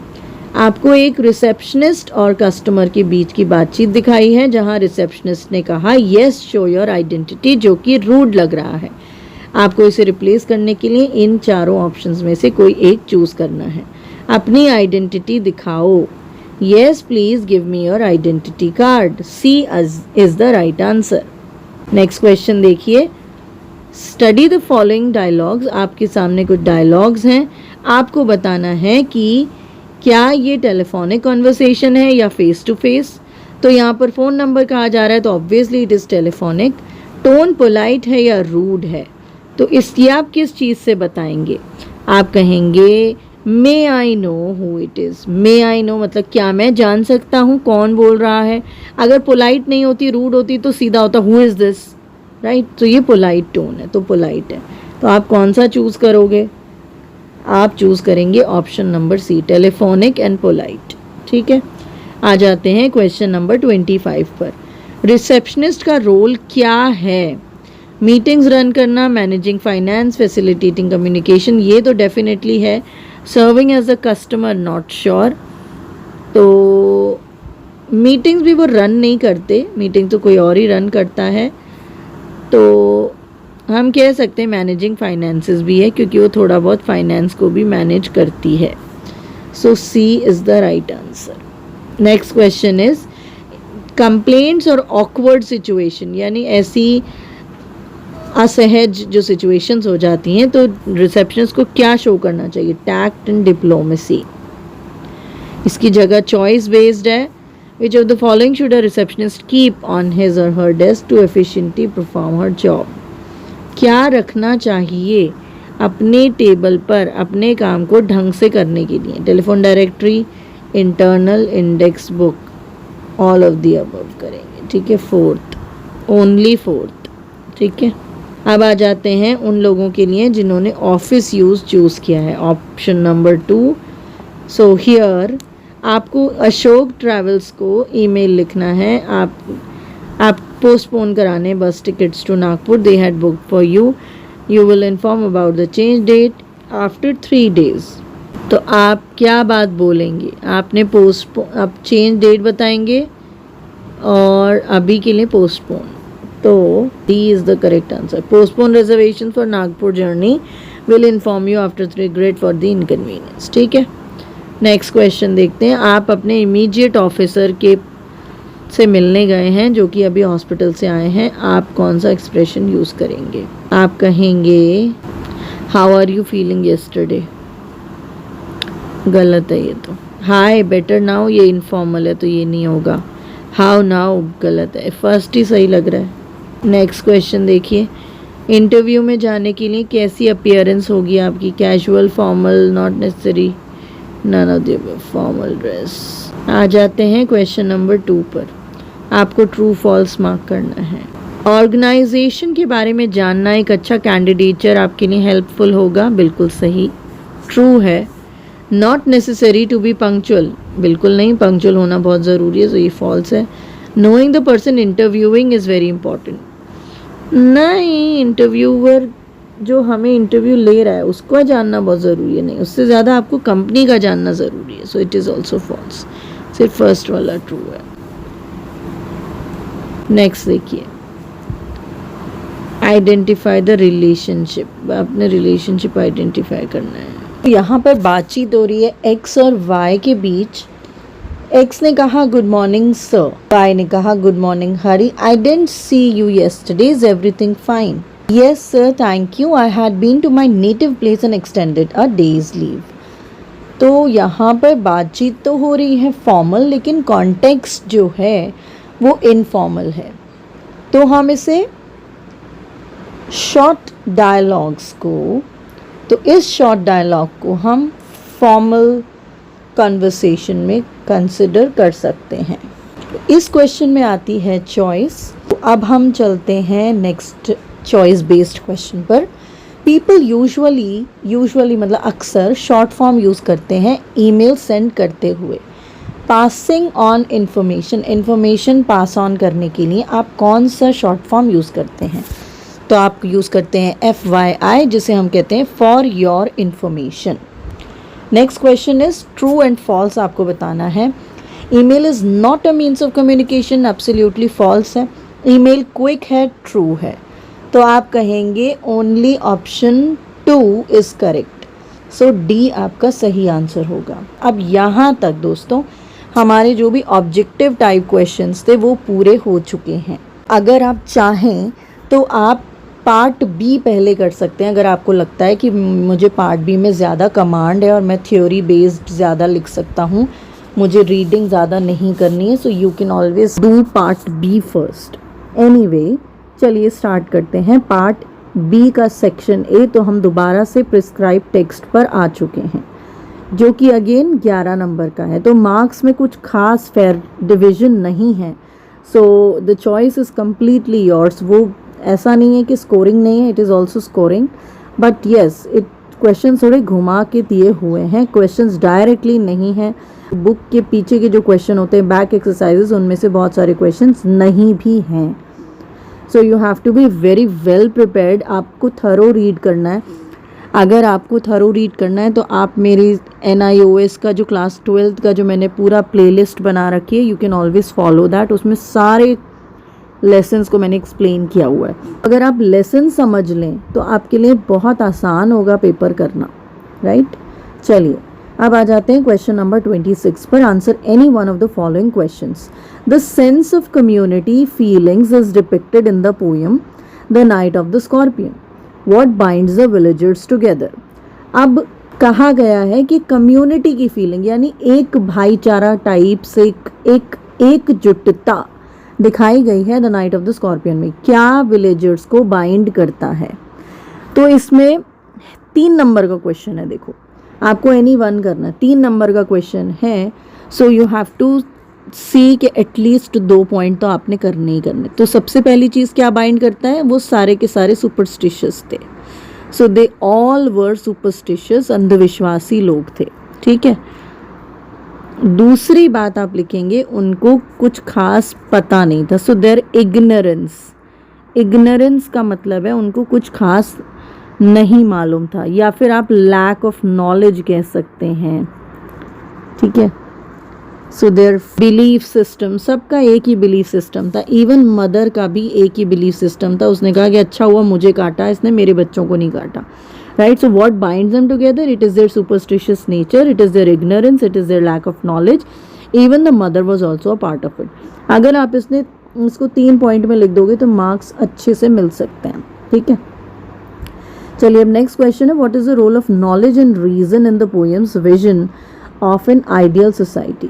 आपको एक रिसेप्शनिस्ट और कस्टमर के बीच की बातचीत दिखाई है जहां रिसेप्शनिस्ट ने कहा येस शो योर आइडेंटिटी, जो कि रूड लग रहा है। आपको इसे रिप्लेस करने के लिए इन चारों ऑप्शंस में से कोई एक चूज करना है। अपनी आइडेंटिटी दिखाओ, yes please give me your identity card, C is the right answer. Next question देखिए, स्टडी द फॉलोइंग डायलॉग्स। आपके सामने कुछ डायलॉग्स हैं, आपको बताना है कि क्या ये टेलीफोनिक कॉन्वर्सेशन है या फेस टू फेस। तो यहाँ पर फ़ोन नंबर कहा जा रहा है तो obviously it is telephonic. Tone polite है या रूड है, तो इसकी आप किस चीज़ से बताएंगे। आप कहेंगे may I know who it is, may I know मतलब क्या मैं जान सकता हूँ कौन बोल रहा है। अगर पोलाइट नहीं होती, रूड होती तो सीधा होता हु इज़ दिस, राइट। तो ये पोलाइट टोन है, तो पोलाइट है। तो आप कौन सा चूज़ करोगे, आप चूज़ करेंगे option number C, telephonic and polite, ठीक है। आ जाते हैं क्वेश्चन नंबर 25 पर। रिसेप्शनिस्ट का रोल क्या है। मीटिंग्स रन करना, मैनेजिंग फाइनेंस, फैसिलिटेटिंग कम्युनिकेशन, ये तो डेफिनेटली है। Serving as a customer, not sure. तो मीटिंग्स भी वो रन नहीं करते, मीटिंग तो कोई और ही रन करता है, तो हम कह सकते हैं मैनेजिंग फाइनेंसेस भी है क्योंकि वो थोड़ा बहुत फाइनेंस को भी मैनेज करती है। So C is the right answer. Next question is complaints और ऑकवर्ड सिचुएशन, यानी ऐसी असहज जो सिचुएशंस हो जाती हैं तो रिसेप्शनिस्ट को क्या शो करना चाहिए, टैक्ट एंड डिप्लोमेसी। इसकी जगह चॉइस बेस्ड है। Which of the following should a receptionist keep on his or her desk to efficiently perform her job. क्या रखना चाहिए अपने टेबल पर अपने काम को ढंग से करने के लिए। Telephone directory, internal index book, all of the above करेंगे, ठीक है। 4th, ओनली 4th, ठीक है। अब आ जाते हैं उन लोगों के लिए जिन्होंने ऑफिस यूज़ चूज़ किया है, ऑप्शन नंबर 2। सो हियर आपको अशोक ट्रैवल्स को ईमेल लिखना है। आप पोस्टपोन कराने bus tickets to Nagpur, they had book for you, you will inform about the change date after 3 days। तो आप क्या बात बोलेंगे? आपने पोस्टपोन, आप चेंज डेट बताएंगे और अभी के लिए पोस्टपोन। तो D is the correct answer. Postpone reservation for Nagpur journey will inform you after regret for the inconvenience. ठीक है, नेक्स्ट क्वेश्चन देखते हैं। आप अपने इमीडिएट ऑफिसर के से मिलने गए हैं जो कि अभी हॉस्पिटल से आए हैं, आप कौन सा एक्सप्रेशन यूज़ करेंगे? आप कहेंगे how are you feeling yesterday, गलत है ये तो। हाय बेटर नाउ ये इनफॉर्मल है तो ये नहीं होगा। हाउ नाउ गलत है, फर्स्ट ही सही लग रहा है। नेक्स्ट क्वेश्चन देखिए। इंटरव्यू में जाने के लिए कैसी अपीयरेंस होगी आपकी? Casual, formal, not necessary, none of the above, formal dress. आ जाते हैं क्वेश्चन नंबर 2 पर। आपको ट्रू फॉल्स मार्क करना है। ऑर्गेनाइजेशन के बारे में जानना एक अच्छा कैंडिडेचर आपके लिए हेल्पफुल होगा, बिल्कुल सही, ट्रू है। Not necessary to be punctual, बिल्कुल नहीं, पंक्चुअल होना बहुत ज़रूरी है, तो ये फॉल्स है। Knowing the person interviewing is very important, नहीं, इंटरव्यूअर जो हमें इंटरव्यू ले रहा है उसको जानना बहुत ज़रूरी है, नहीं, उससे ज़्यादा आपको कंपनी का जानना ज़रूरी है, so it is also false. सिर्फ फर्स्ट वाला ट्रू है। नेक्स्ट देखिए, आइडेंटिफाई द रिलेशनशिप, आपने रिलेशनशिप आइडेंटिफाई करना है। यहाँ पर बातचीत हो रही है एक्स और वाई के बीच। एक्स ने कहा गुड मॉर्निंग सर, वाई ने कहा good morning Hari, I didn't see you yesterday, is everything fine? Yes sir thank you, I had been to my native place and extended a day's leave. तो यहाँ पर बातचीत तो हो रही है फॉर्मल, लेकिन कॉन्टेक्स्ट जो है वो इनफॉर्मल है, तो हम इसे शॉर्ट डायलॉग्स को, तो इस शॉर्ट डायलॉग को हम फॉर्मल कन्वर्सेशन में कंसिडर कर सकते हैं। इस क्वेश्चन में आती है चॉइस। तो अब हम चलते हैं नेक्स्ट चॉइस बेस्ड क्वेश्चन पर। पीपल यूजुअली मतलब अक्सर शॉर्ट फॉर्म यूज़ करते हैं ईमेल सेंड करते हुए। Passing on information pass on करने के लिए आप कौन सा शॉर्ट फॉर्म यूज़ करते हैं? तो आप यूज़ करते हैं FYI, जिसे हम कहते हैं for your information. Next question is true and false, आपको बताना है। Email is not a means of communication, absolutely false है। ईमेल क्विक है, ट्रू है। तो आप कहेंगे only option 2 is correct, so D आपका सही आंसर होगा। अब यहाँ तक दोस्तों हमारे जो भी ऑब्जेक्टिव टाइप क्वेश्चंस थे वो पूरे हो चुके हैं। अगर आप चाहें तो आप पार्ट बी पहले कर सकते हैं, अगर आपको लगता है कि मुझे पार्ट बी में ज़्यादा कमांड है और मैं थ्योरी बेस्ड ज़्यादा लिख सकता हूँ, मुझे रीडिंग ज़्यादा नहीं करनी है, so you can always do part B first. Anyway, चलिए स्टार्ट करते हैं पार्ट बी का सेक्शन ए। तो हम दोबारा से प्रिस्क्राइब टेक्स्ट पर आ चुके हैं, जो कि अगेन 11 नंबर का है। तो मार्क्स में कुछ खास फेयर डिवीजन नहीं है, so the choice is completely yours. वो ऐसा नहीं है कि स्कोरिंग नहीं है, it is also scoring, but yes it question थोड़े घुमा के दिए हुए हैं, क्वेश्चंस डायरेक्टली नहीं है। बुक के पीछे के जो क्वेश्चन होते हैं बैक एक्सरसाइजेस, उनमें से बहुत सारे क्वेश्चंस नहीं भी हैं। So you have to be very well prepared. आपको थरो रीड करना है। अगर आपको थरो रीड करना है तो आप मेरी NIOS का जो क्लास 12th का जो मैंने पूरा प्लेलिस्ट बना रखी है, you can always follow that. उसमें सारे लेसन्स को मैंने एक्सप्लेन किया हुआ है। अगर आप लेसन समझ लें तो आपके लिए बहुत आसान होगा पेपर करना, राइट? चलिए अब आ जाते हैं क्वेश्चन नंबर 26 पर। Answer any one of the following questions. The sense of community feelings is depicted in the poem the night of the scorpion. What binds the villagers together. अब कहा गया है कि कम्युनिटी की फीलिंग यानी एक भाईचारा टाइप से एकजुटता दिखाई गई है the night of the scorpion में। क्या विलेजर्स को बाइंड करता है? तो इसमें 3 नंबर का क्वेश्चन है। देखो, आपको एनी वन करना है, 3 नंबर का क्वेश्चन है, सो यू हैव टू सी के एटलीस्ट 2 पॉइंट तो आपने करने ही करने। तो सबसे पहली चीज़ क्या बाइंड करता है? वो सारे के सारे सुपरस्टिशियस थे, सो दे ऑल वर सुपरस्टिशियस, अंधविश्वासी लोग थे, ठीक है। दूसरी बात आप लिखेंगे उनको कुछ खास पता नहीं था, सो देयर इग्नोरेंस। इग्नोरेंस का मतलब है उनको कुछ खास नहीं मालूम था, या फिर आप लैक ऑफ नॉलेज कह सकते हैं, ठीक है। सो देयर बिलीफ सिस्टम, सबका एक ही बिलीफ सिस्टम था, इवन मदर का भी एक ही बिलीफ सिस्टम था। उसने कहा कि अच्छा हुआ मुझे काटा, इसने मेरे बच्चों को नहीं काटा, right. So what binds them together, it is their superstitious nature, it is their ignorance, it is their lack of knowledge, even the mother was also a part of it. अगर आप इसको 3 पॉइंट में लिख दोगे तो marks अच्छे से मिल सकते हैं, ठीक है। चलिए अब नेक्स्ट क्वेश्चन है, what is the role of knowledge and reason in the poems vision of an ideal society.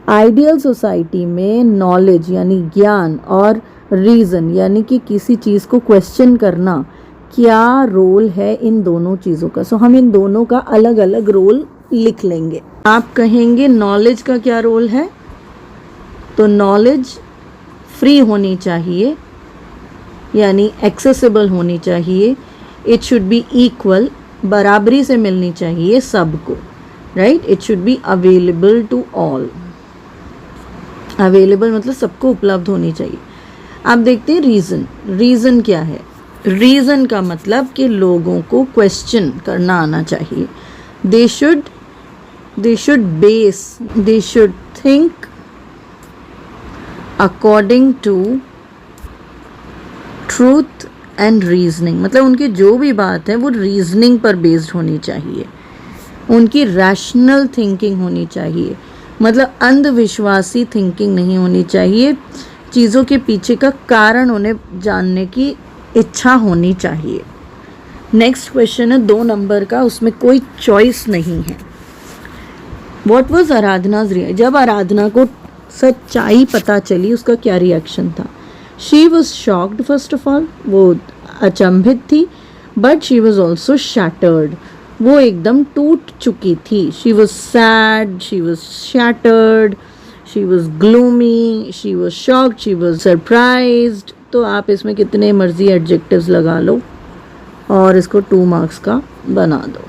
Ideal society में नॉलेज यानी ज्ञान और रीजन यानी कि किसी चीज़ को क्वेश्चन करना, क्या रोल है इन दोनों चीज़ों का। सो हम इन दोनों का अलग अलग रोल लिख लेंगे। आप कहेंगे नॉलेज का क्या रोल है, तो नॉलेज फ्री होनी चाहिए यानी एक्सेसिबल होनी चाहिए, इट शुड बी इक्वल, बराबरी से मिलनी चाहिए सबको, right. It should be available to all, available मतलब सबको उपलब्ध होनी चाहिए। अब देखते हैं रीज़न। रीज़न क्या है, रीज़न का मतलब कि लोगों को क्वेश्चन करना आना चाहिए। They should base, they should think according to truth and reasoning, मतलब उनकी जो भी बात है वो रीजनिंग पर बेस्ड होनी चाहिए, उनकी रैशनल थिंकिंग होनी चाहिए, मतलब अंधविश्वासी थिंकिंग नहीं होनी चाहिए, चीज़ों के पीछे का कारण उन्हें जानने की इच्छा होनी चाहिए। नेक्स्ट क्वेश्चन है 2 नंबर का, उसमें कोई चॉइस नहीं है। व्हाट वाज आराधना's रिएक्शन, जब आराधना को सच्चाई पता चली उसका क्या रिएक्शन था। She was shocked first of all, वो अचंभित थी, but she was also shattered, वो एकदम टूट चुकी थी। She was sad, she was shattered, she was gloomy, she was shocked, she was surprised. तो आप इसमें कितने मर्जी एडजेक्टिव्स लगा लो और इसको 2 मार्क्स का बना दो,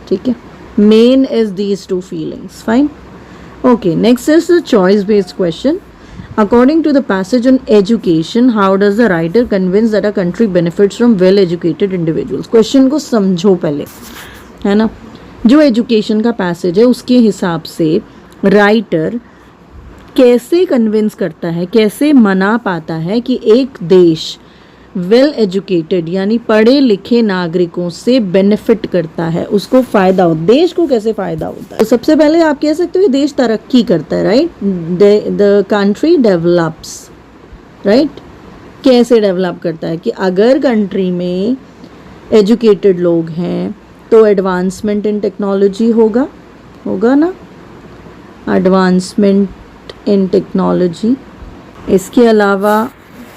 ठीक है। Main is these 2 feelings, fine. Okay, next is the choice based question. According to the passage on education, how does the writer convince that a country benefits from well educated individuals? Question को समझो पहले, है ना। जो education का passage है उसके हिसाब से राइटर कैसे कन्विंस करता है, कैसे मना पाता है कि एक देश वेल एजुकेटेड यानी पढ़े लिखे नागरिकों से बेनिफिट करता है, उसको फ़ायदा हो, देश को कैसे फ़ायदा होता है। तो सबसे पहले आप कह सकते हो कि देश तरक्की करता है, right. The country develops, right. कैसे डेवलप करता है कि अगर कंट्री में एजुकेटेड लोग हैं तो एडवांसमेंट इन टेक्नोलॉजी होगा ना, एडवांसमेंट इन टेक्नोलॉजी। इसके अलावा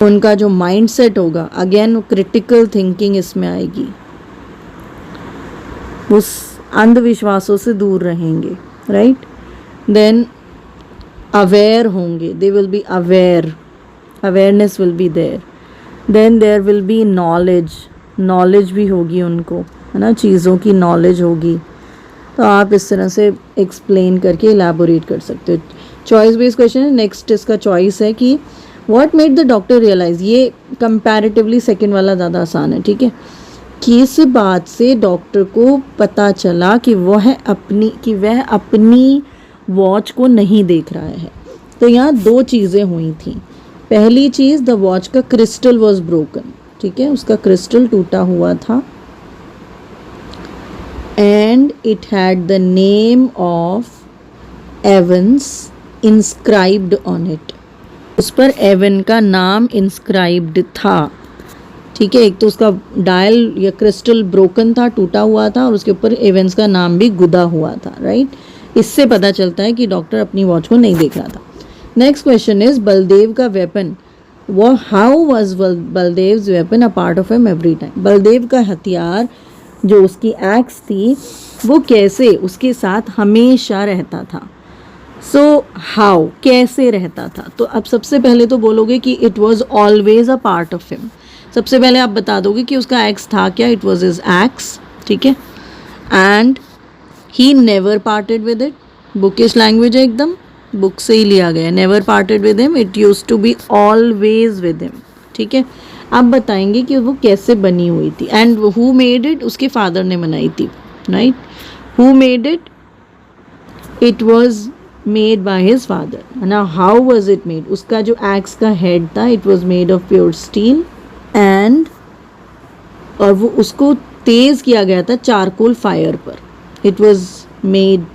उनका जो माइंडसेट होगा, अगेन क्रिटिकल थिंकिंग इसमें आएगी, उस अंधविश्वासों से दूर रहेंगे, राइट। देन अवेयर होंगे, they will be aware, awareness will be there. Then there will be knowledge भी होगी उनको, है ना, चीज़ों की नॉलेज होगी। तो आप इस तरह से एक्सप्लेन करके इलैबोरेट कर सकते हो। चॉइस बेस्ड क्वेश्चन है। नेक्स्ट इसका चॉइस है कि what made the doctor realise, ये कंपैरेटिवली सेकंड वाला ज़्यादा आसान है, ठीक है। किस बात से डॉक्टर को पता चला कि वह अपनी वॉच को नहीं देख रहा है। तो यहाँ 2 चीज़ें हुई थी। पहली चीज़, द वॉच का क्रिस्टल वॉज ब्रोकन, ठीक है, उसका क्रिस्टल टूटा हुआ था, and it had the name of Evans inscribed on it, उस पर एवन का नाम इंस्क्राइब्ड था, ठीक है। एक तो उसका डायल या क्रिस्टल ब्रोकन था, टूटा हुआ था, और उसके ऊपर एवंस का नाम भी गुदा हुआ था, राइट। इससे पता चलता है कि डॉक्टर अपनी वॉच को नहीं देख रहा था। नेक्स्ट क्वेश्चन इज बलदेव का वेपन, वो how was Baldev's weapon a part of him every time. Baldev का हथियार जो उसकी एक्स थी वो कैसे उसके साथ हमेशा रहता था। सो हाउ, कैसे रहता था। तो अब सबसे पहले तो बोलोगे कि it was always a part of him. सबसे पहले आप बता दोगे कि उसका एक्स था क्या, इट वॉज हिज एक्स, ठीक है। And he never parted with it, bookish language है एकदम, बुक से ही लिया गया, never parted with him, it use to be always with him, ठीक है। आप बताएंगे कि वो कैसे बनी हुई थी, एंड हु मेड इट, उसके फादर ने बनाई थी, right. Who made it, it was made by his father. ना हाउ वॉज इट मेड, उसका जो एक्स का हेड था it was made of pure steel, and और वो उसको तेज किया गया था चारकोल फायर पर, it was made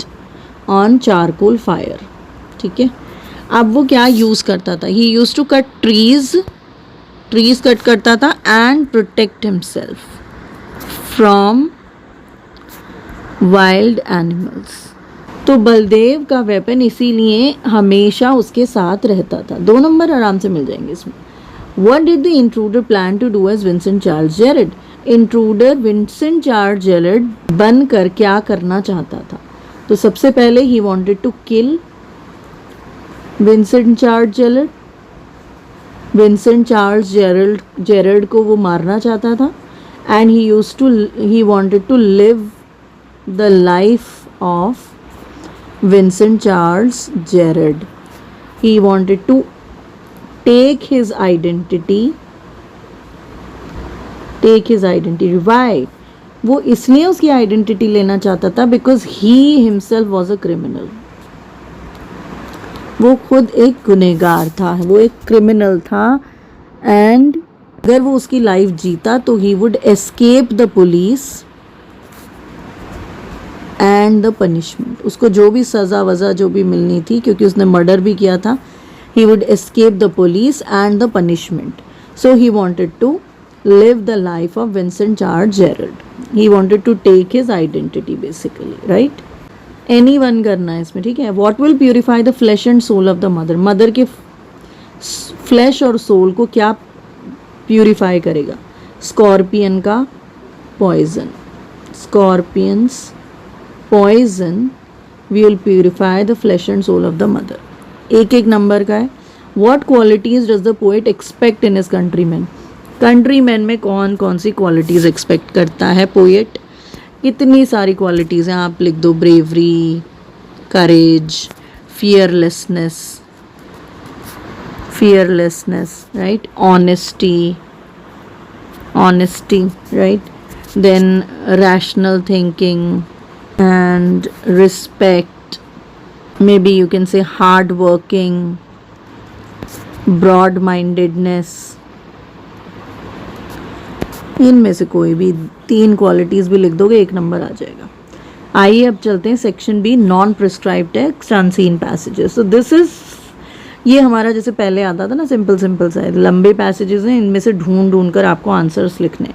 on charcoal fire, ठीक है। अब वो क्या यूज़ करता था, ही use to cut trees cut करता था and protect himself from wild animals. तो बलदेव का वेपन इसीलिए हमेशा उसके साथ रहता था। 2 नंबर आराम से मिल जाएंगे इसमें। What did the intruder plan to do as Vincent Charles Gerard? Intruder Vincent Charles Gerard बनकर क्या करना चाहता था? तो सबसे पहले ही wanted to kill Vincent Charles Gerard. Vincent Charles Gerard को वो मारना चाहता था, and he wanted to live the life of Vincent Charles Gerard. He wanted to take his identity. Why? वो इसलिए उसकी आइडेंटिटी लेना चाहता था because he himself was a criminal. वो खुद एक गुनहगार था, वो एक क्रिमिनल था, एंड अगर वो उसकी लाइफ जीता तो he would escape the police and the punishment. उसको जो भी सज़ा वज़ा जो भी मिलनी थी, क्योंकि उसने मर्डर भी किया था, he would escape the police and the punishment. So he wanted to live the life of Vincent Charles Jared. He wanted to take his identity basically, right. Any one करना है इसमें, ठीक है। What will purify the flesh and soul of the mother? Mother के flesh और soul को क्या purify करेगा? स्कॉर्पियन का poison. Scorpions poison will purify the flesh and soul of the mother। एक एक नंबर का है। What qualities does the poet expect in his countrymen? countrymen में कौन कौन सी qualities expect करता है पोएट? कितनी सारी qualities हैं, आप लिख दो। bravery, courage, fearlessness, right? honesty, right? then rational thinking and respect, maybe you can say hard working, broad mindedness। इनमें से कोई भी 3 क्वालिटीज़ भी लिख दोगे 1 नंबर आ जाएगा। आइए अब चलते हैं section B, non prescribed text unseen passages. तो दिस इज, ये हमारा जैसे पहले आता था ना, सिंपल सा है, लंबे पैसेजेस हैं, इनमें से ढूंढ कर आपको आंसर्स लिखने।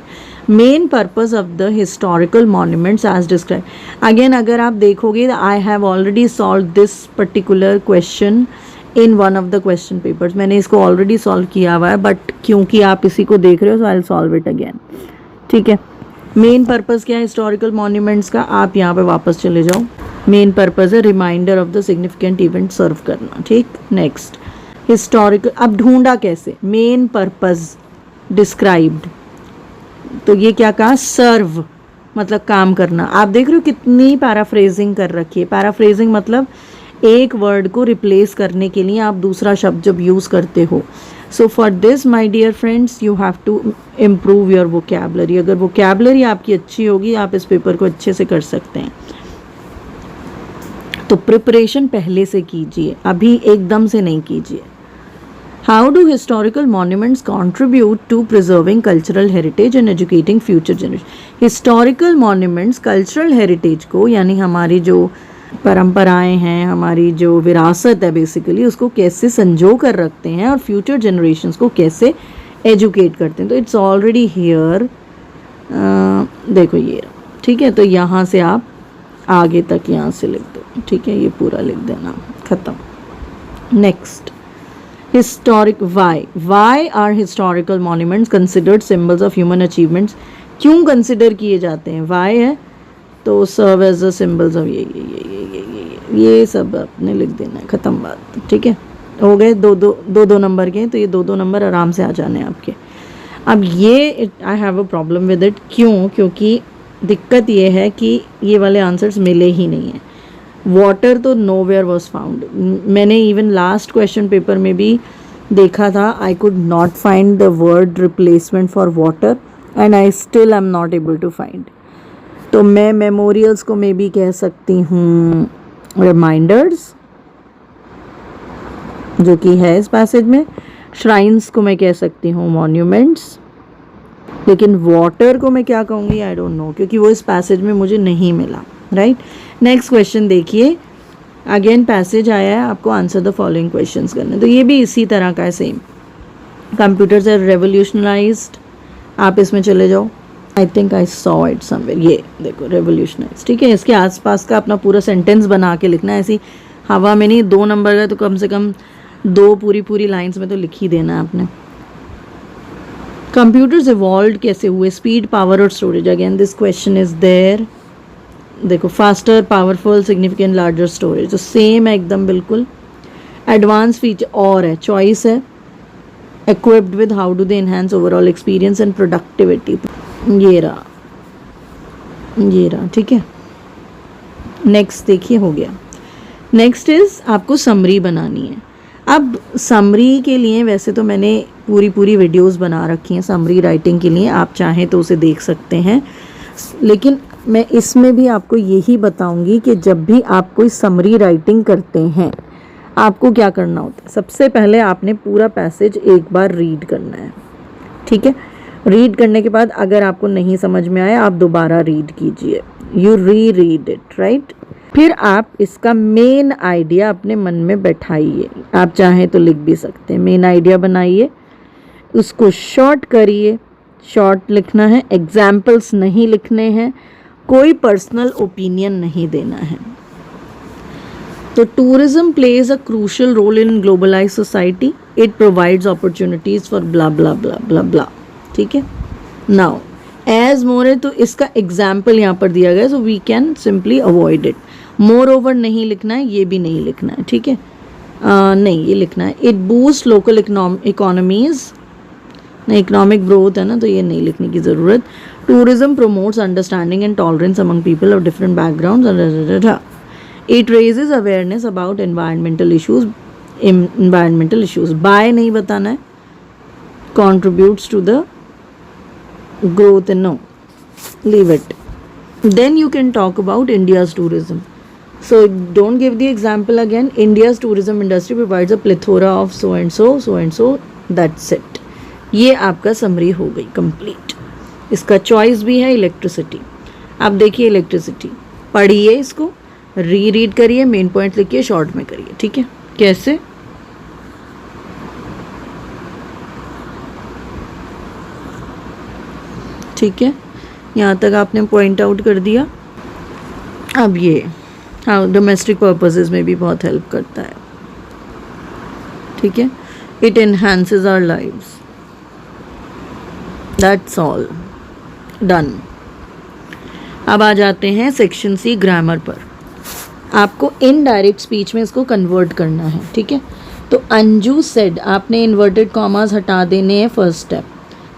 Main purpose of the historical monuments as describe. Again अगर आप देखोगे, I have already solve this particular question in one of the question papers. मैंने इसको ऑलरेडी सॉल्व किया हुआ है, बट क्योंकि आप इसी को देख रहे हो, so I will solve it again, ठीक है। मेन पर्पस क्या है हिस्टोरिकल मॉन्यूमेंट्स का? आप यहाँ पे वापस चले जाओ। मेन पर्पस है reminder of the significant event serve करना, ठीक। नेक्स्ट, हिस्टोरिकल, अब ढूंढा कैसे? मेन पर्पस डिस्क्राइब्ड, तो ये क्या कहा? सर्व मतलब काम करना। आप देख रहे हो कितनी पैराफ्रेजिंग कर रखी है। पैराफ्रेजिंग मतलब एक वर्ड को रिप्लेस करने के लिए आप दूसरा शब्द जब यूज़ करते हो। So for this my dear friends, you have to improve your vocabulary. अगर वोकैबुलरी आपकी अच्छी होगी, आप इस पेपर को अच्छे से कर सकते हैं। तो प्रिपरेशन पहले से कीजिए, अभी एकदम से नहीं कीजिए। How do historical monuments contribute to preserving cultural heritage and educating future generation? Historical monuments cultural heritage को, यानी हमारी जो परंपराएं हैं, हमारी जो विरासत है बेसिकली, उसको कैसे संजो कर रखते हैं और फ्यूचर जनरेशन्स को कैसे एजुकेट करते हैं। तो इट्स ऑलरेडी हियर, देखो ये, ठीक है। तो यहाँ से आप आगे तक यहाँ से लिख दो, ठीक है, ये पूरा लिख देना, ख़त्म। Next, historic why are historical monuments considered symbols of human achievements? क्यों कंसिडर किए जाते हैं? वाई है तो serve as the symbols of ये सब आपने लिख देना है, ख़त्म बात, ठीक है। हो गए दो नंबर के, तो ये 2 नंबर आराम से आ जाने आपके। अब ये I have a problem with it. क्योंकि दिक्कत ये है कि ये वाले आंसर्स मिले ही नहीं हैं। वाटर तो नो वेयर वॉज फाउंड। मैंने इवन लास्ट क्वेश्चन पेपर में भी देखा था, I could not find the word replacement for water and I still am not able to find. तो मैं मेमोरियल्स को मे बी कह सकती हूँ रिमाइंडर्स, जो कि है इस पैसेज में. श्राइन्स को मैं कह सकती हूँ मॉन्यूमेंट्स, लेकिन वाटर को मैं क्या कहूँगी आई डोंट नो, क्योंकि वो इस पैसेज में मुझे नहीं मिला. राइट. नेक्स्ट क्वेश्चन देखिए. अगेन पैसेज आया है, आपको आंसर द फॉलोइंग क्वेश्चंस करने. तो ये भी इसी तरह का है सेम. Computers are रेवोल्यूशनलाइज्ड. आप इसमें चले जाओ. I think I saw it somewhere. ये देखो रेवोल्यूशनाइज. ठीक है. इसके आसपास का अपना पूरा सेंटेंस बना के लिखना है. ऐसी हवा में नहीं. 2 नंबर का तो कम से कम 2 पूरी लाइन्स में तो लिख ही देना है आपने. कंप्यूटर्स इवॉल्व कैसे हुए? स्पीड, पावर और storage. Again this question is there. देखो faster, powerful, significant, larger storage. तो सेम है एकदम बिल्कुल. एडवांस फीचर और है, चॉइस है. Equipped with, how do they enhance overall experience and productivity. ये रहा. ठीक है. नेक्स्ट देखिए, हो गया. नेक्स्ट इज आपको समरी बनानी है. अब समरी के लिए वैसे तो मैंने पूरी वीडियोस बना रखी हैं समरी राइटिंग के लिए, आप चाहें तो उसे देख सकते हैं. लेकिन मैं इसमें भी आपको यही बताऊंगी कि जब भी आप कोई समरी राइटिंग करते हैं आपको क्या करना होता है. सबसे पहले आपने पूरा पैसेज एक बार रीड करना है. ठीक है. रीड करने के बाद अगर आपको नहीं समझ में आया आप दोबारा रीड कीजिए. You read it. राइट. फिर आप इसका मेन आइडिया अपने मन में बैठाइए. आप चाहें तो लिख भी सकते हैं. मेन आइडिया बनाइए, उसको शॉर्ट करिए. शॉर्ट लिखना है, एग्जाम्पल्स नहीं लिखने हैं, कोई पर्सनल ओपिनियन नहीं देना है. तो tourism plays a crucial role in globalize society. It provides opportunities for blah blah blah blah blah. ठीक है. नाउ एज मोर है तो इसका एग्जाम्पल यहाँ पर दिया गया, so we can simply avoid it. Moreover नहीं लिखना है, ये भी नहीं लिखना है. ठीक है. नहीं, ये लिखना है. It boost local economies. नहीं, इकोनॉमिक ग्रोथ है ना, तो ये नहीं लिखने की ज़रूरत. Tourism promotes understanding and tolerance among people of different backgrounds. It raises awareness about environmental issues. By नहीं बताना है. contributes to the growth and no, leave it. Then you can talk about India's tourism. So don't give the example again. India's tourism industry provides a plethora of so and so. That's it. ये आपका summary हो गई complete. इसका choice भी है electricity. आप देखिए electricity, पढ़िए इसको, रीड करिए, मेन पॉइंट लिखिए, शॉर्ट में करिए. ठीक है. कैसे? ठीक है. यहाँ तक आपने पॉइंट आउट कर दिया. अब ये हाँ डोमेस्टिक पर्पसेस में भी बहुत हेल्प करता है. ठीक है. It enhances our lives. That's all done. अब आ जाते हैं सेक्शन सी ग्रामर पर. आपको इनडायरेक्ट स्पीच में इसको कन्वर्ट करना है. ठीक है. तो अंजू सेड, आपने इन्वर्टेड कॉमास हटा देने हैं फर्स्ट स्टेप.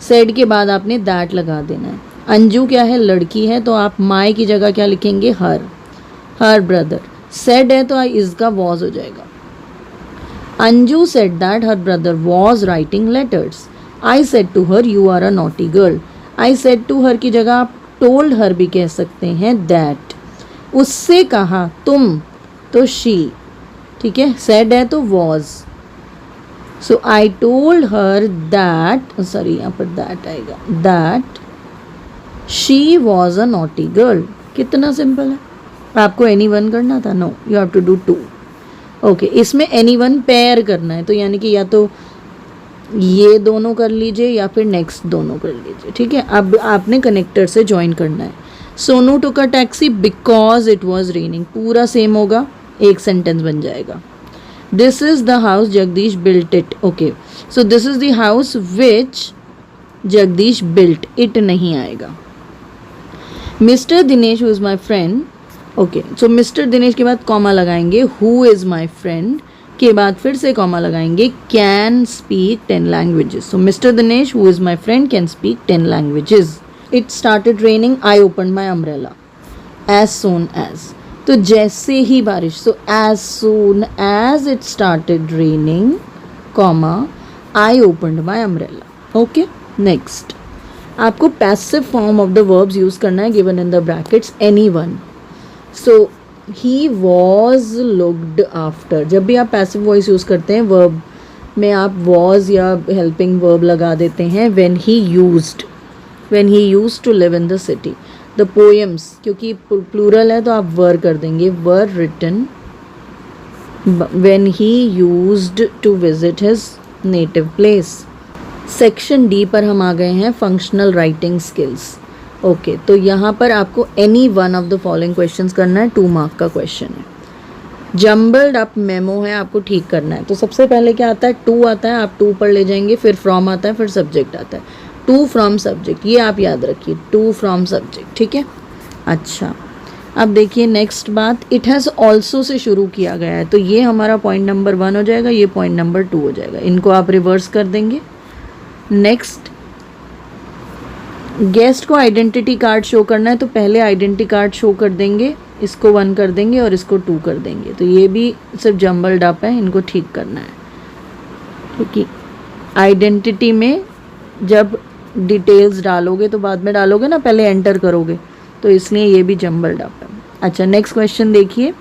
सेड के बाद आपने दैट लगा देना है. अंजू क्या है? लड़की है, तो आप माई की जगह क्या लिखेंगे? Her brother. सेड है तो इसका वॉज हो जाएगा. Anju said that her brother was writing letters. I said to her you are a naughty girl. I said to her की जगह आप टोल्ड हर भी कह सकते हैं. दैट. उससे कहा तुम, तो शी. ठीक है. सेड है तो was. So I told her that, sorry यहाँ पर that आएगा, that she was a naughty girl. कितना सिंपल है. आपको anyone करना था? No, you have to do two. Okay, इसमें anyone पेयर करना है, तो यानी कि या तो ये दोनों कर लीजिए या फिर नेक्स्ट दोनों कर लीजिए. ठीक है. अब आपने कनेक्टर से ज्वाइन करना है. Sonu took a taxi because it was raining. पूरा सेम होगा, एक सेंटेंस बन जाएगा. This is the house Jagdish built it. Okay, so this is the house which Jagdish built. It नहीं आएगा. Mr. Dinesh who is my friend. Okay, so Mr. Dinesh के बाद comma लगाएंगे. Who is my friend के बाद फिर से comma लगाएंगे. Can speak 10 languages. So Mr. Dinesh who is my friend can speak 10 languages. It started raining. I opened my umbrella. As soon as. तो जैसे ही बारिश, so as soon as it started raining comma I opened my umbrella. Okay, next आपको passive form of the verbs use करना है given in the brackets any one. So he was looked after. जब भी आप passive voice use करते हैं verb में आप वॉज या हेल्पिंग वर्ब लगा देते हैं। When he used to live in the city. The poems, क्योंकि प्लूरल है तो आप वर कर देंगे, were written when he used to visit his native place. Section D पर हम आ गए हैं, फंक्शनल राइटिंग स्किल्स। ओके, तो यहाँ पर आपको any one of the following questions करना है, 2 मार्क का क्वेश्चन है। जम्बल्ड अप मेमो है, आपको ठीक करना है। तो सबसे पहले क्या आता है, टू आता है, आप टू पर ले जाएंगे, फिर फ्रॉम आता है, फिर सब्जेक्ट आता है। टू फ्रॉम सब्जेक्ट, ये आप याद रखिए, टू फ्रॉम सब्जेक्ट, ठीक है। अच्छा, अब देखिए नेक्स्ट बात, इट हैज़ ऑल्सो से शुरू किया गया है, तो ये हमारा पॉइंट नंबर 1 हो जाएगा, ये पॉइंट नंबर 2 हो जाएगा। इनको आप रिवर्स कर देंगे। नेक्स्ट, गेस्ट को आइडेंटिटी कार्ड शो करना है, तो पहले आइडेंटिटी कार्ड शो कर देंगे, इसको 1 कर देंगे और इसको 2 कर देंगे। तो ये भी सिर्फ जम्बल्ड अप है, इनको ठीक करना है, क्योंकि आइडेंटिटी में जब डिटेल्स डालोगे तो बाद में डालोगे ना, पहले एंटर करोगे, तो इसलिए ये भी जम्बल्ड अप है। अच्छा, नेक्स्ट क्वेश्चन देखिए,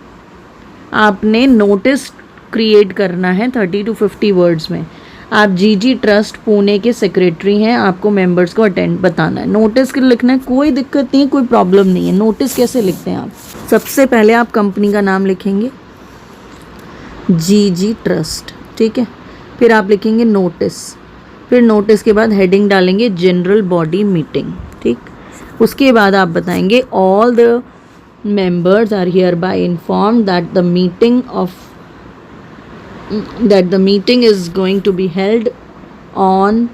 आपने नोटिस क्रिएट करना है 30 to 50 वर्ड्स में। आप जीजी ट्रस्ट पुणे के सेक्रेटरी हैं, आपको मेंबर्स को अटेंड बताना है। नोटिस के लिखना है, कोई दिक्कत नहीं है, कोई प्रॉब्लम नहीं है। नोटिस कैसे लिखते हैं आप, सबसे पहले आप कंपनी का नाम लिखेंगे जीजी ट्रस्ट, ठीक है, फिर आप लिखेंगे नोटिस, फिर नोटिस के बाद हेडिंग डालेंगे जनरल बॉडी मीटिंग, ठीक। उसके बाद आप बताएंगे all the members are hereby informed that the meeting is going to be held on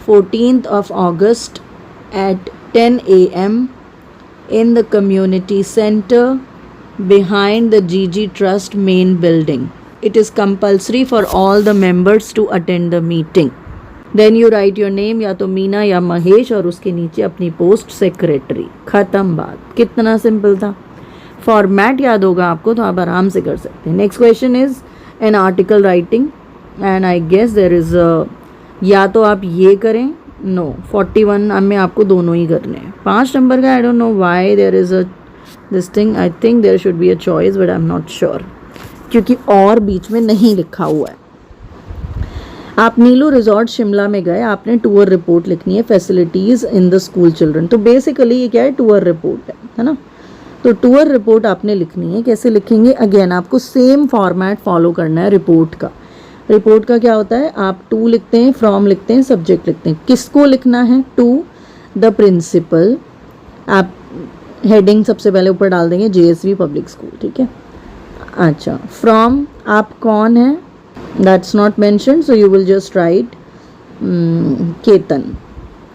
14th of August at 10 a.m. in the community center behind the GG Trust main building. It is compulsory for all the members to attend the meeting. Then you write your name, या तो मीना या महेश, और उसके नीचे अपनी post secretary. खत्म बात। कितना सिंपल था। फॉर्मेट याद होगा आपको तो आप आराम से कर सकते हैं। Next question is an article writing and I guess there is या तो आप ये करें, नो 41 में आपको दोनों ही करने हैं। 5 नंबर का I don't know why there is a this thing, I think there should be a choice but I am not sure, क्योंकि और बीच में नहीं लिखा हुआ है। आप नीलू रिजॉर्ट शिमला में गए, आपने टूर रिपोर्ट लिखनी है, facilities in the school children. तो बेसिकली ये क्या है, टूर रिपोर्ट है ना। तो टूर रिपोर्ट आपने लिखनी है, कैसे लिखेंगे, अगेन आपको सेम फॉर्मेट फॉलो करना है रिपोर्ट का। रिपोर्ट का क्या होता है, आप टू लिखते हैं, फ्रॉम लिखते हैं, सब्जेक्ट लिखते हैं। किसको लिखना है, टू द प्रिंसिपल। आप हेडिंग सबसे पहले ऊपर डाल देंगे JSV पब्लिक स्कूल, ठीक है। अच्छा, फ्रॉम आप कौन है, that's not mention, so you will just write Ketan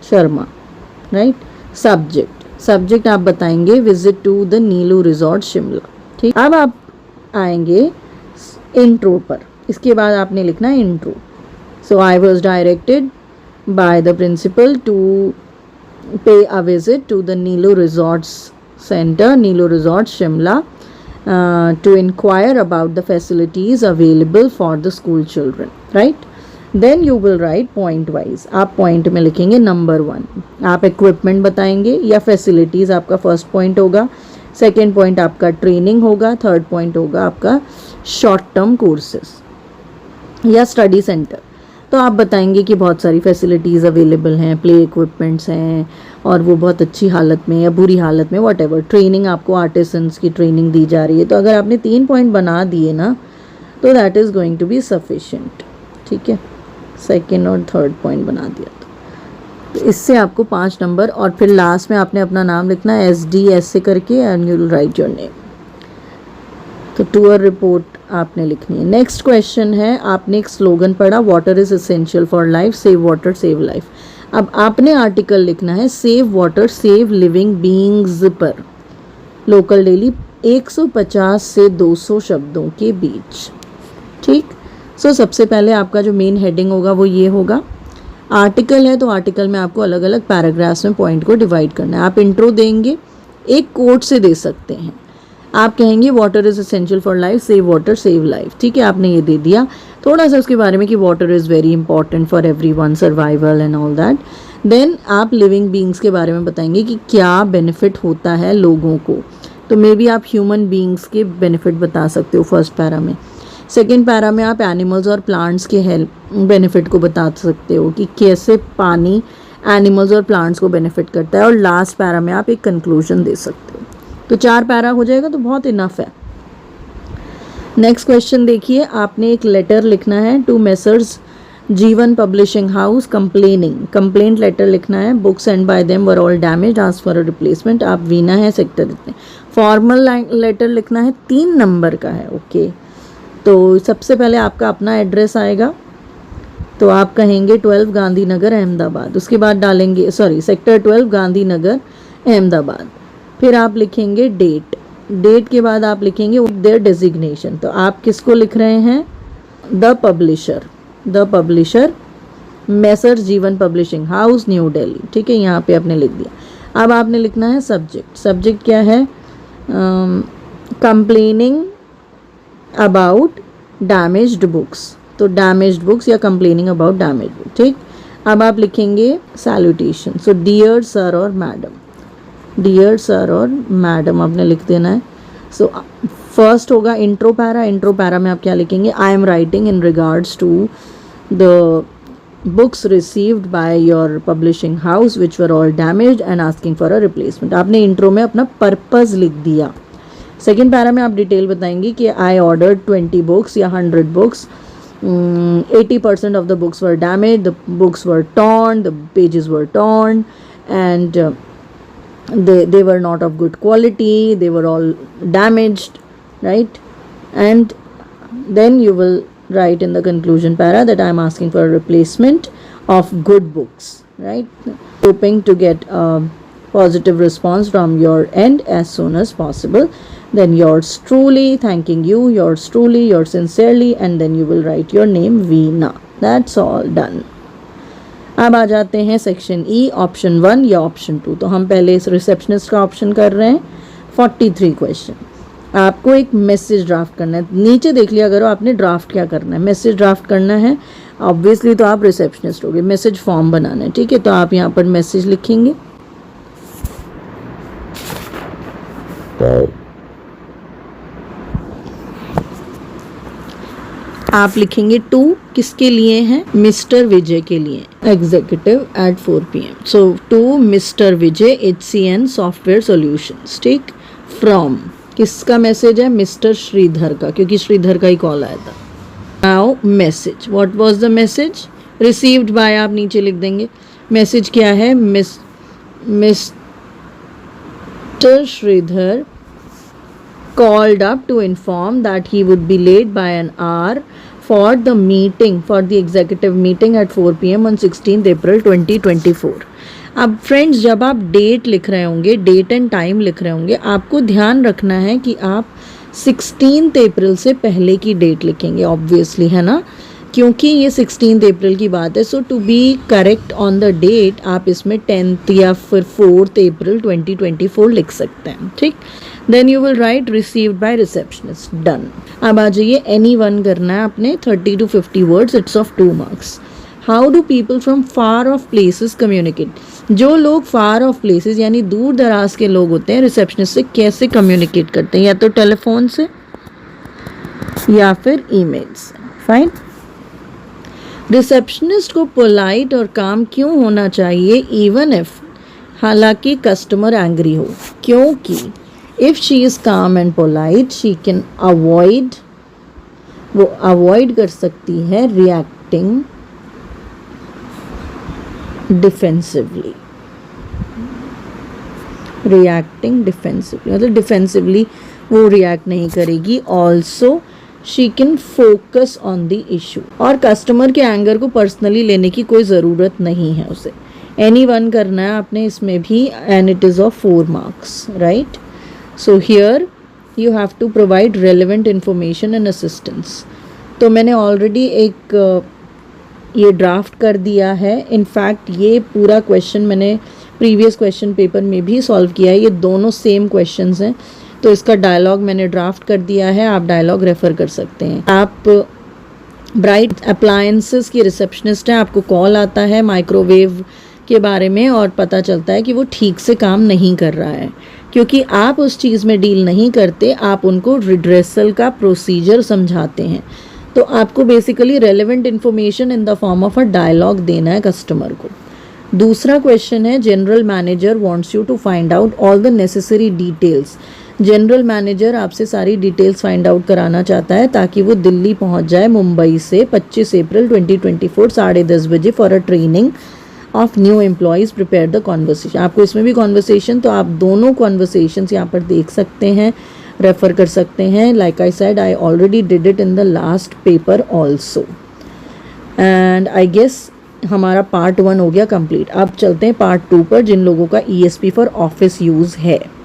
Sharma, right. Subject आप बताएंगे visit to the Neelu resort Shimla, ठीक। अब आप आएंगे इंट्रो पर, इसके बाद आपने लिखना है intro. So I was directed by the principal to pay a visit to the Neelu resorts centre, Neelu resort Shimla, to inquire about the facilities available for the school children, right? Then you will write point wise. आप point में लिखेंगे number 1, आप equipment बताएंगे या facilities आपका first point होगा, second point आपका training होगा, third point होगा आपका short term courses या study center। तो आप बताएंगे कि बहुत सारी फैसिलिटीज़ अवेलेबल हैं, प्ले इक्विपमेंट्स हैं और वो बहुत अच्छी हालत में या बुरी हालत में, वट एवर। ट्रेनिंग आपको आर्टिसंस की ट्रेनिंग दी जा रही है। तो अगर आपने 3 पॉइंट बना दिए ना तो that is going to be sufficient, ठीक है। सेकेंड और थर्ड पॉइंट बना दिया तो इससे आपको 5 नंबर, और फिर लास्ट में आपने अपना नाम लिखना है SD ऐसे करके and you will right your name. तो टूर रिपोर्ट आपने लिखनी है। नेक्स्ट क्वेश्चन है, आपने एक स्लोगन पढ़ा, water is essential for life, save water save life. अब आपने आर्टिकल लिखना है save water save living beings पर, लोकल डेली 150 से 200 शब्दों के बीच, ठीक। सो सबसे पहले आपका जो मेन हेडिंग होगा वो ये होगा। आर्टिकल है तो आर्टिकल में आपको अलग अलग पैराग्राफ्स में पॉइंट को डिवाइड करना है। आप इंट्रो देंगे, एक कोट से दे सकते हैं, आप कहेंगे water is essential for life, save water save life. ठीक है, आपने ये दे दिया थोड़ा सा उसके बारे में कि water is very important for everyone, survival and all that. Then आप लिविंग बींग्स के बारे में बताएंगे कि क्या बेनिफिट होता है लोगों को, तो मे बी आप ह्यूमन बींग्स के बेनिफिट बता सकते हो फर्स्ट पैरा में। सेकेंड पैरा में आप एनिमल्स और प्लांट्स के हेल्प बेनिफिट को बता सकते हो कि कैसे पानी एनिमल्स और प्लांट्स को बेनिफिट करता है, और लास्ट पैरा में आप एक कंक्लूजन दे सकते हो। तो 4 पैरा हो जाएगा, तो बहुत इनफ है। नेक्स्ट क्वेश्चन देखिए, आपने एक लेटर लिखना है to messrs Jeevan publishing house complaining, complaint letter लिखना है। Books and by them were all damage, ask for a replacement. आप वीना है, सेक्टर इतने। फॉर्मल लेटर लिखना है, 3 नंबर का है। ओके, तो सबसे पहले आपका अपना एड्रेस आएगा, तो आप कहेंगे 12 गांधीनगर अहमदाबाद, उसके बाद डालेंगे सेक्टर 12 गांधीनगर अहमदाबाद। फिर आप लिखेंगे डेट, डेट के बाद आप लिखेंगे देयर डेजिग्नेशन। तो आप किसको लिख रहे हैं? The publisher messrs Jeevan publishing house new Delhi. ठीक है, यहाँ पे आपने लिख दिया। अब आपने लिखना है सब्जेक्ट, सब्जेक्ट क्या है? कंप्लेनिंग अबाउट डैमेज्ड बुक्स, तो डैमेज्ड बुक्स या कंप्लेनिंग अबाउट डैमेज्ड बुक। ठीक, अब आप लिखेंगे सैल्यूटेशन, सो डियर सर और मैडम, डियर सर और मैडम आपने लिख देना है। सो फर्स्ट होगा इंट्रो पैरा, इंट्रो पैरा में आप क्या लिखेंगे? I am writing in regards to the books received by your publishing house which were all damaged and asking for a replacement. आपने इंट्रो में अपना पर्पज़ लिख दिया। सेकेंड पैरा में आप डिटेल बताएंगे कि आई ऑर्डर्ड 20 बुक्स या 100 books, 80% of the books were damaged, the books were torn, the pages were torn, and they were not of good quality, they were all damaged, right? And then you will write in the conclusion para that I am asking for a replacement of good books, right? Hoping to get a positive response from your end as soon as possible. Then yours truly, thanking you, yours truly, yours sincerely, and then you will write your name Veena. That's all done. अब आ जाते हैं section E, option 1 या option 2। तो हम पहले इस receptionist का ऑप्शन कर रहे हैं। 43 क्वेश्चन, आपको एक मैसेज ड्राफ्ट करना है। नीचे देख लिया करो आपने ड्राफ्ट क्या करना है, मैसेज ड्राफ्ट करना है। ऑब्वियसली तो आप रिसेप्शनिस्ट होगे, मैसेज फॉर्म बनाना है। ठीक है, तो आप यहाँ पर मैसेज लिखेंगे। आप लिखेंगे टू, किसके लिए हैं? मिस्टर विजय के लिए, executive at 4 PM। So to mister Vijay HCN software solutions. ठीक, फ्रॉम, किसका मैसेज है? मिस्टर श्रीधर का, क्योंकि श्रीधर का ही कॉल आया था। Now message, what was the message? Received by आप नीचे लिख देंगे। मैसेज क्या है? Mister Shridhar called up to inform that he would be late by an hour for the meeting, for the executive meeting at 4 PM on 16th April 2024। अब friends, जब आप date लिख रहे होंगे, डेट एंड टाइम लिख रहे होंगे, आपको ध्यान रखना है कि आप 16th अप्रैल से पहले की डेट लिखेंगे, ऑब्वियसली, है ना, क्योंकि ये 16th अप्रैल की बात है। So to be correct on the date आप इसमें 10th या फिर 4th अप्रैल 2024 लिख सकते हैं। ठीक, then you will write received by receptionist, done. अब आ जाइए, एनी वन करना है आपने, 30 to 50 words, it's of 2 marks. How do people from far of places communicate? जो लोग फार ऑफ प्लेसेस यानी दूर दराज के लोग होते हैं, रिसेप्शनिस्ट से कैसे कम्युनिकेट करते हैं? या तो टेलीफोन से या फिर ईमेल से। फाइन, रिसेप्शनिस्ट को पोलाइट और काम क्यों होना चाहिए? इवन इफ, हालांकि कस्टमर एंग्री हो, क्योंकि इफ शी इज काम and polite she can avoid, वो अवॉइड कर सकती है रिएक्टिंग डिफेंसिवली, रिएक्टिंग डिफेंसिवली मतलब डिफेंसिवली वो रिएक्ट नहीं करेगी। Also she can focus on the issue, और कस्टमर के एंगर को पर्सनली लेने की कोई ज़रूरत नहीं है उसे। एनी वन करना है आपने इसमें भी, and it is of 4 marks, right. So here you have to provide relevant information and assistance. तो मैंने ऑलरेडी एक ये ड्राफ्ट कर दिया है। इनफैक्ट ये पूरा क्वेश्चन मैंने प्रीवियस क्वेश्चन पेपर में भी सॉल्व किया है, ये दोनों सेम क्वेश्चंस हैं। तो इसका डायलॉग मैंने ड्राफ्ट कर दिया है, आप डायलॉग रेफ़र कर सकते हैं। आप ब्राइट अप्लायंसेस की रिसेप्शनिस्ट हैं, आपको कॉल आता है माइक्रोवेव के बारे में और पता चलता है कि वो ठीक से काम नहीं कर रहा है, क्योंकि आप उस चीज़ में डील नहीं करते, आप उनको रिड्रेसल का प्रोसीजर समझाते हैं। तो आपको basically relevant information in the form of a dialogue देना है कस्टमर को। दूसरा क्वेश्चन है, general manager wants you to find out all the necessary details. General manager आपसे सारी डिटेल्स फाइंड आउट कराना चाहता है ताकि वो दिल्ली पहुंच जाए मुंबई से 25 अप्रैल 2024 10:30 बजे for a training of new employees. Prepare the conversation. आपको इसमें भी कॉन्वर्सेशन, तो आप दोनों कॉन्वर्सेशंस यहाँ पर देख सकते हैं, रेफ़र कर सकते हैं। Like I said, I already did it in the last paper also. And I guess हमारा पार्ट 1 हो गया कंप्लीट। अब चलते हैं पार्ट 2 पर, जिन लोगों का ESP फॉर ऑफिस यूज़ है।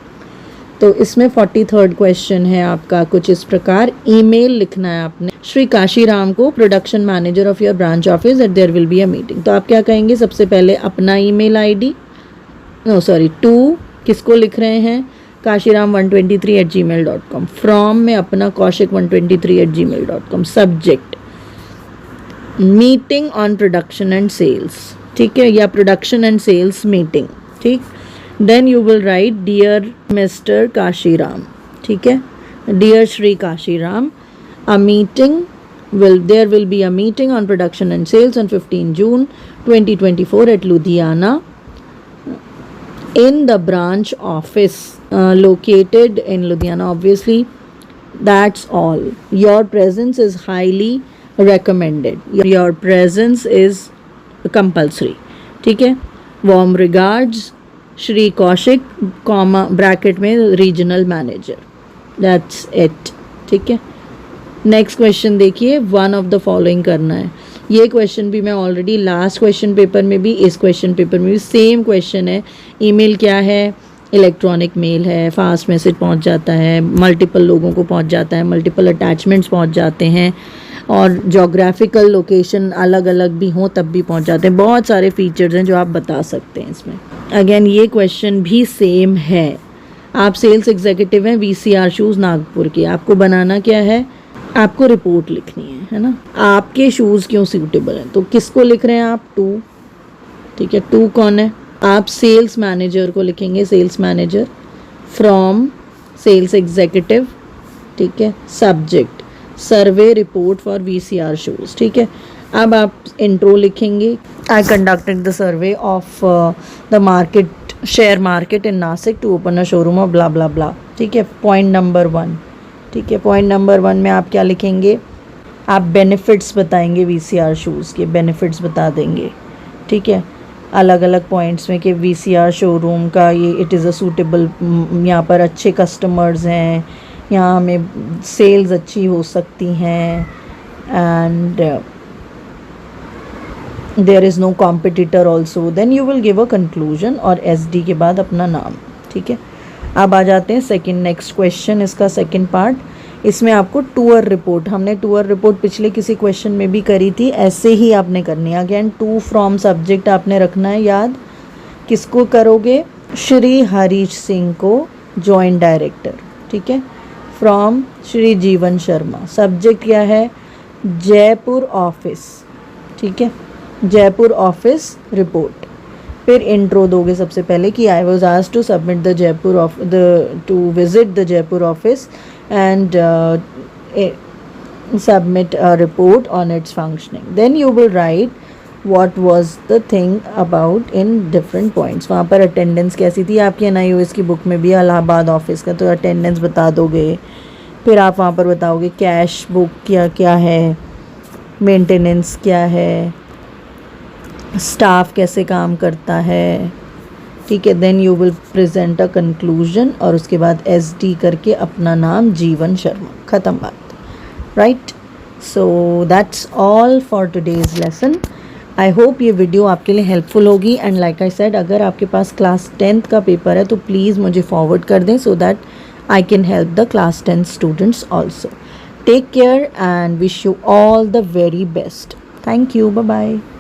तो इसमें 43rd क्वेश्चन है आपका कुछ इस प्रकार, ईमेल लिखना है आपने श्री काशीराम को, production manager of your branch office, that there will be a meeting. तो आप क्या कहेंगे, सबसे पहले अपना ईमेल आईडी, टू किसको लिख रहे हैं, kashiram123@gmail.com। फ्रॉम में अपना kaushik123@gmail.com। Subject meeting on production and sales, ठीक है, या प्रोडक्शन एंड सेल्स मीटिंग, ठीक। Then you will write dear mister Kashiram, ठीक है, dear Shri Kashiram, a meeting there will be a meeting on production and sales on 15 June 2024 at Ludhiana in the branch office located in Ludhiana. Obviously, that's all. Your presence is highly recommended. Your presence is compulsory. ठीक है, warm regards Shri Kaushik, comma bracket में regional manager, that's it, ठीक है। Next question देखिए, one of the following करना है। ये question भी मैं ऑलरेडी लास्ट क्वेश्चन पेपर में भी, इस क्वेश्चन पेपर में भी सेम क्वेश्चन है। ईमेल क्या है, इलेक्ट्रॉनिक मेल है, फास्ट मैसेज पहुंच जाता है, मल्टीपल लोगों को पहुंच जाता है, मल्टीपल अटैचमेंट्स पहुंच जाते हैं, और जोग्राफिकल लोकेशन अलग अलग भी हों तब भी पहुंच जाते हैं। बहुत सारे फीचर्स हैं जो आप बता सकते हैं इसमें। अगेन ये क्वेश्चन भी सेम है। आप सेल्स एग्जीक्यूटिव हैं, VCR शूज़ नागपुर के, आपको बनाना क्या है, आपको रिपोर्ट लिखनी है ना, आपके शूज़ क्यों सूटेबल हैं। तो किसको लिख रहे हैं आप, टू, ठीक है, टू कौन है, आप सेल्स मैनेजर को लिखेंगे, sales manager, from sales executive, ठीक है, subject survey report for VCR shoes, ठीक है। अब आप इंट्रो लिखेंगे, I conducted the survey of the market, share market in Nashik to open a showroom of blah blah blah, ठीक है। पॉइंट नंबर 1, ठीक है, पॉइंट नंबर 1 में आप क्या लिखेंगे, आप बेनिफिट्स बताएंगे, VCR शूज़ के बेनिफिट्स बता देंगे, ठीक है, अलग अलग पॉइंट्स में कि VCR शोरूम का ये इट इज़ अ सूटेबल, यहाँ पर अच्छे कस्टमर्स हैं, यहाँ हमें सेल्स अच्छी हो सकती हैं, and there is no competitor also. Then you will give a conclusion और SD के बाद अपना नाम, ठीक है। अब आ जाते हैं सेकंड, नेक्स्ट क्वेश्चन, इसका सेकंड पार्ट। इसमें आपको टूर रिपोर्ट, हमने टूर रिपोर्ट पिछले किसी क्वेश्चन में भी करी थी, ऐसे ही आपने करनी है। अगेन टू फ्रॉम सब्जेक्ट आपने रखना है याद, किसको करोगे, श्री हरीश सिंह को, जॉइंट डायरेक्टर, ठीक है, फ्रॉम श्री जीवन शर्मा। सब्जेक्ट क्या है, जयपुर ऑफिस, ठीक है, जयपुर ऑफिस रिपोर्ट। फिर इंट्रो दोगे सबसे पहले कि I was asked to submit the Jaipur of the to visit the Jaipur office and submit a report on its functioning. Then you will write what was the thing about in different points. वहाँ पर attendance कैसी थी आपकी, NIOS की book में भी Allahabad office का, तो अटेंडेंस बता दोगे। फिर आप वहाँ पर बताओगे कैश बुक क्या क्या है, मेंटेनेंस क्या है, स्टाफ कैसे काम करता है, ठीक है। Then you will present a conclusion और उसके बाद SD करके अपना नाम जीवन शर्मा, ख़त्म बात, right. So that's all for today's lesson. I hope ये वीडियो आपके लिए हेल्पफुल होगी, एंड लाइक आई सेड, अगर आपके पास क्लास 10th का पेपर है तो प्लीज़ मुझे फॉरवर्ड कर दें, so that I can help the class 10 students also. Take care and wish you all the very best. Thank you, bye bye.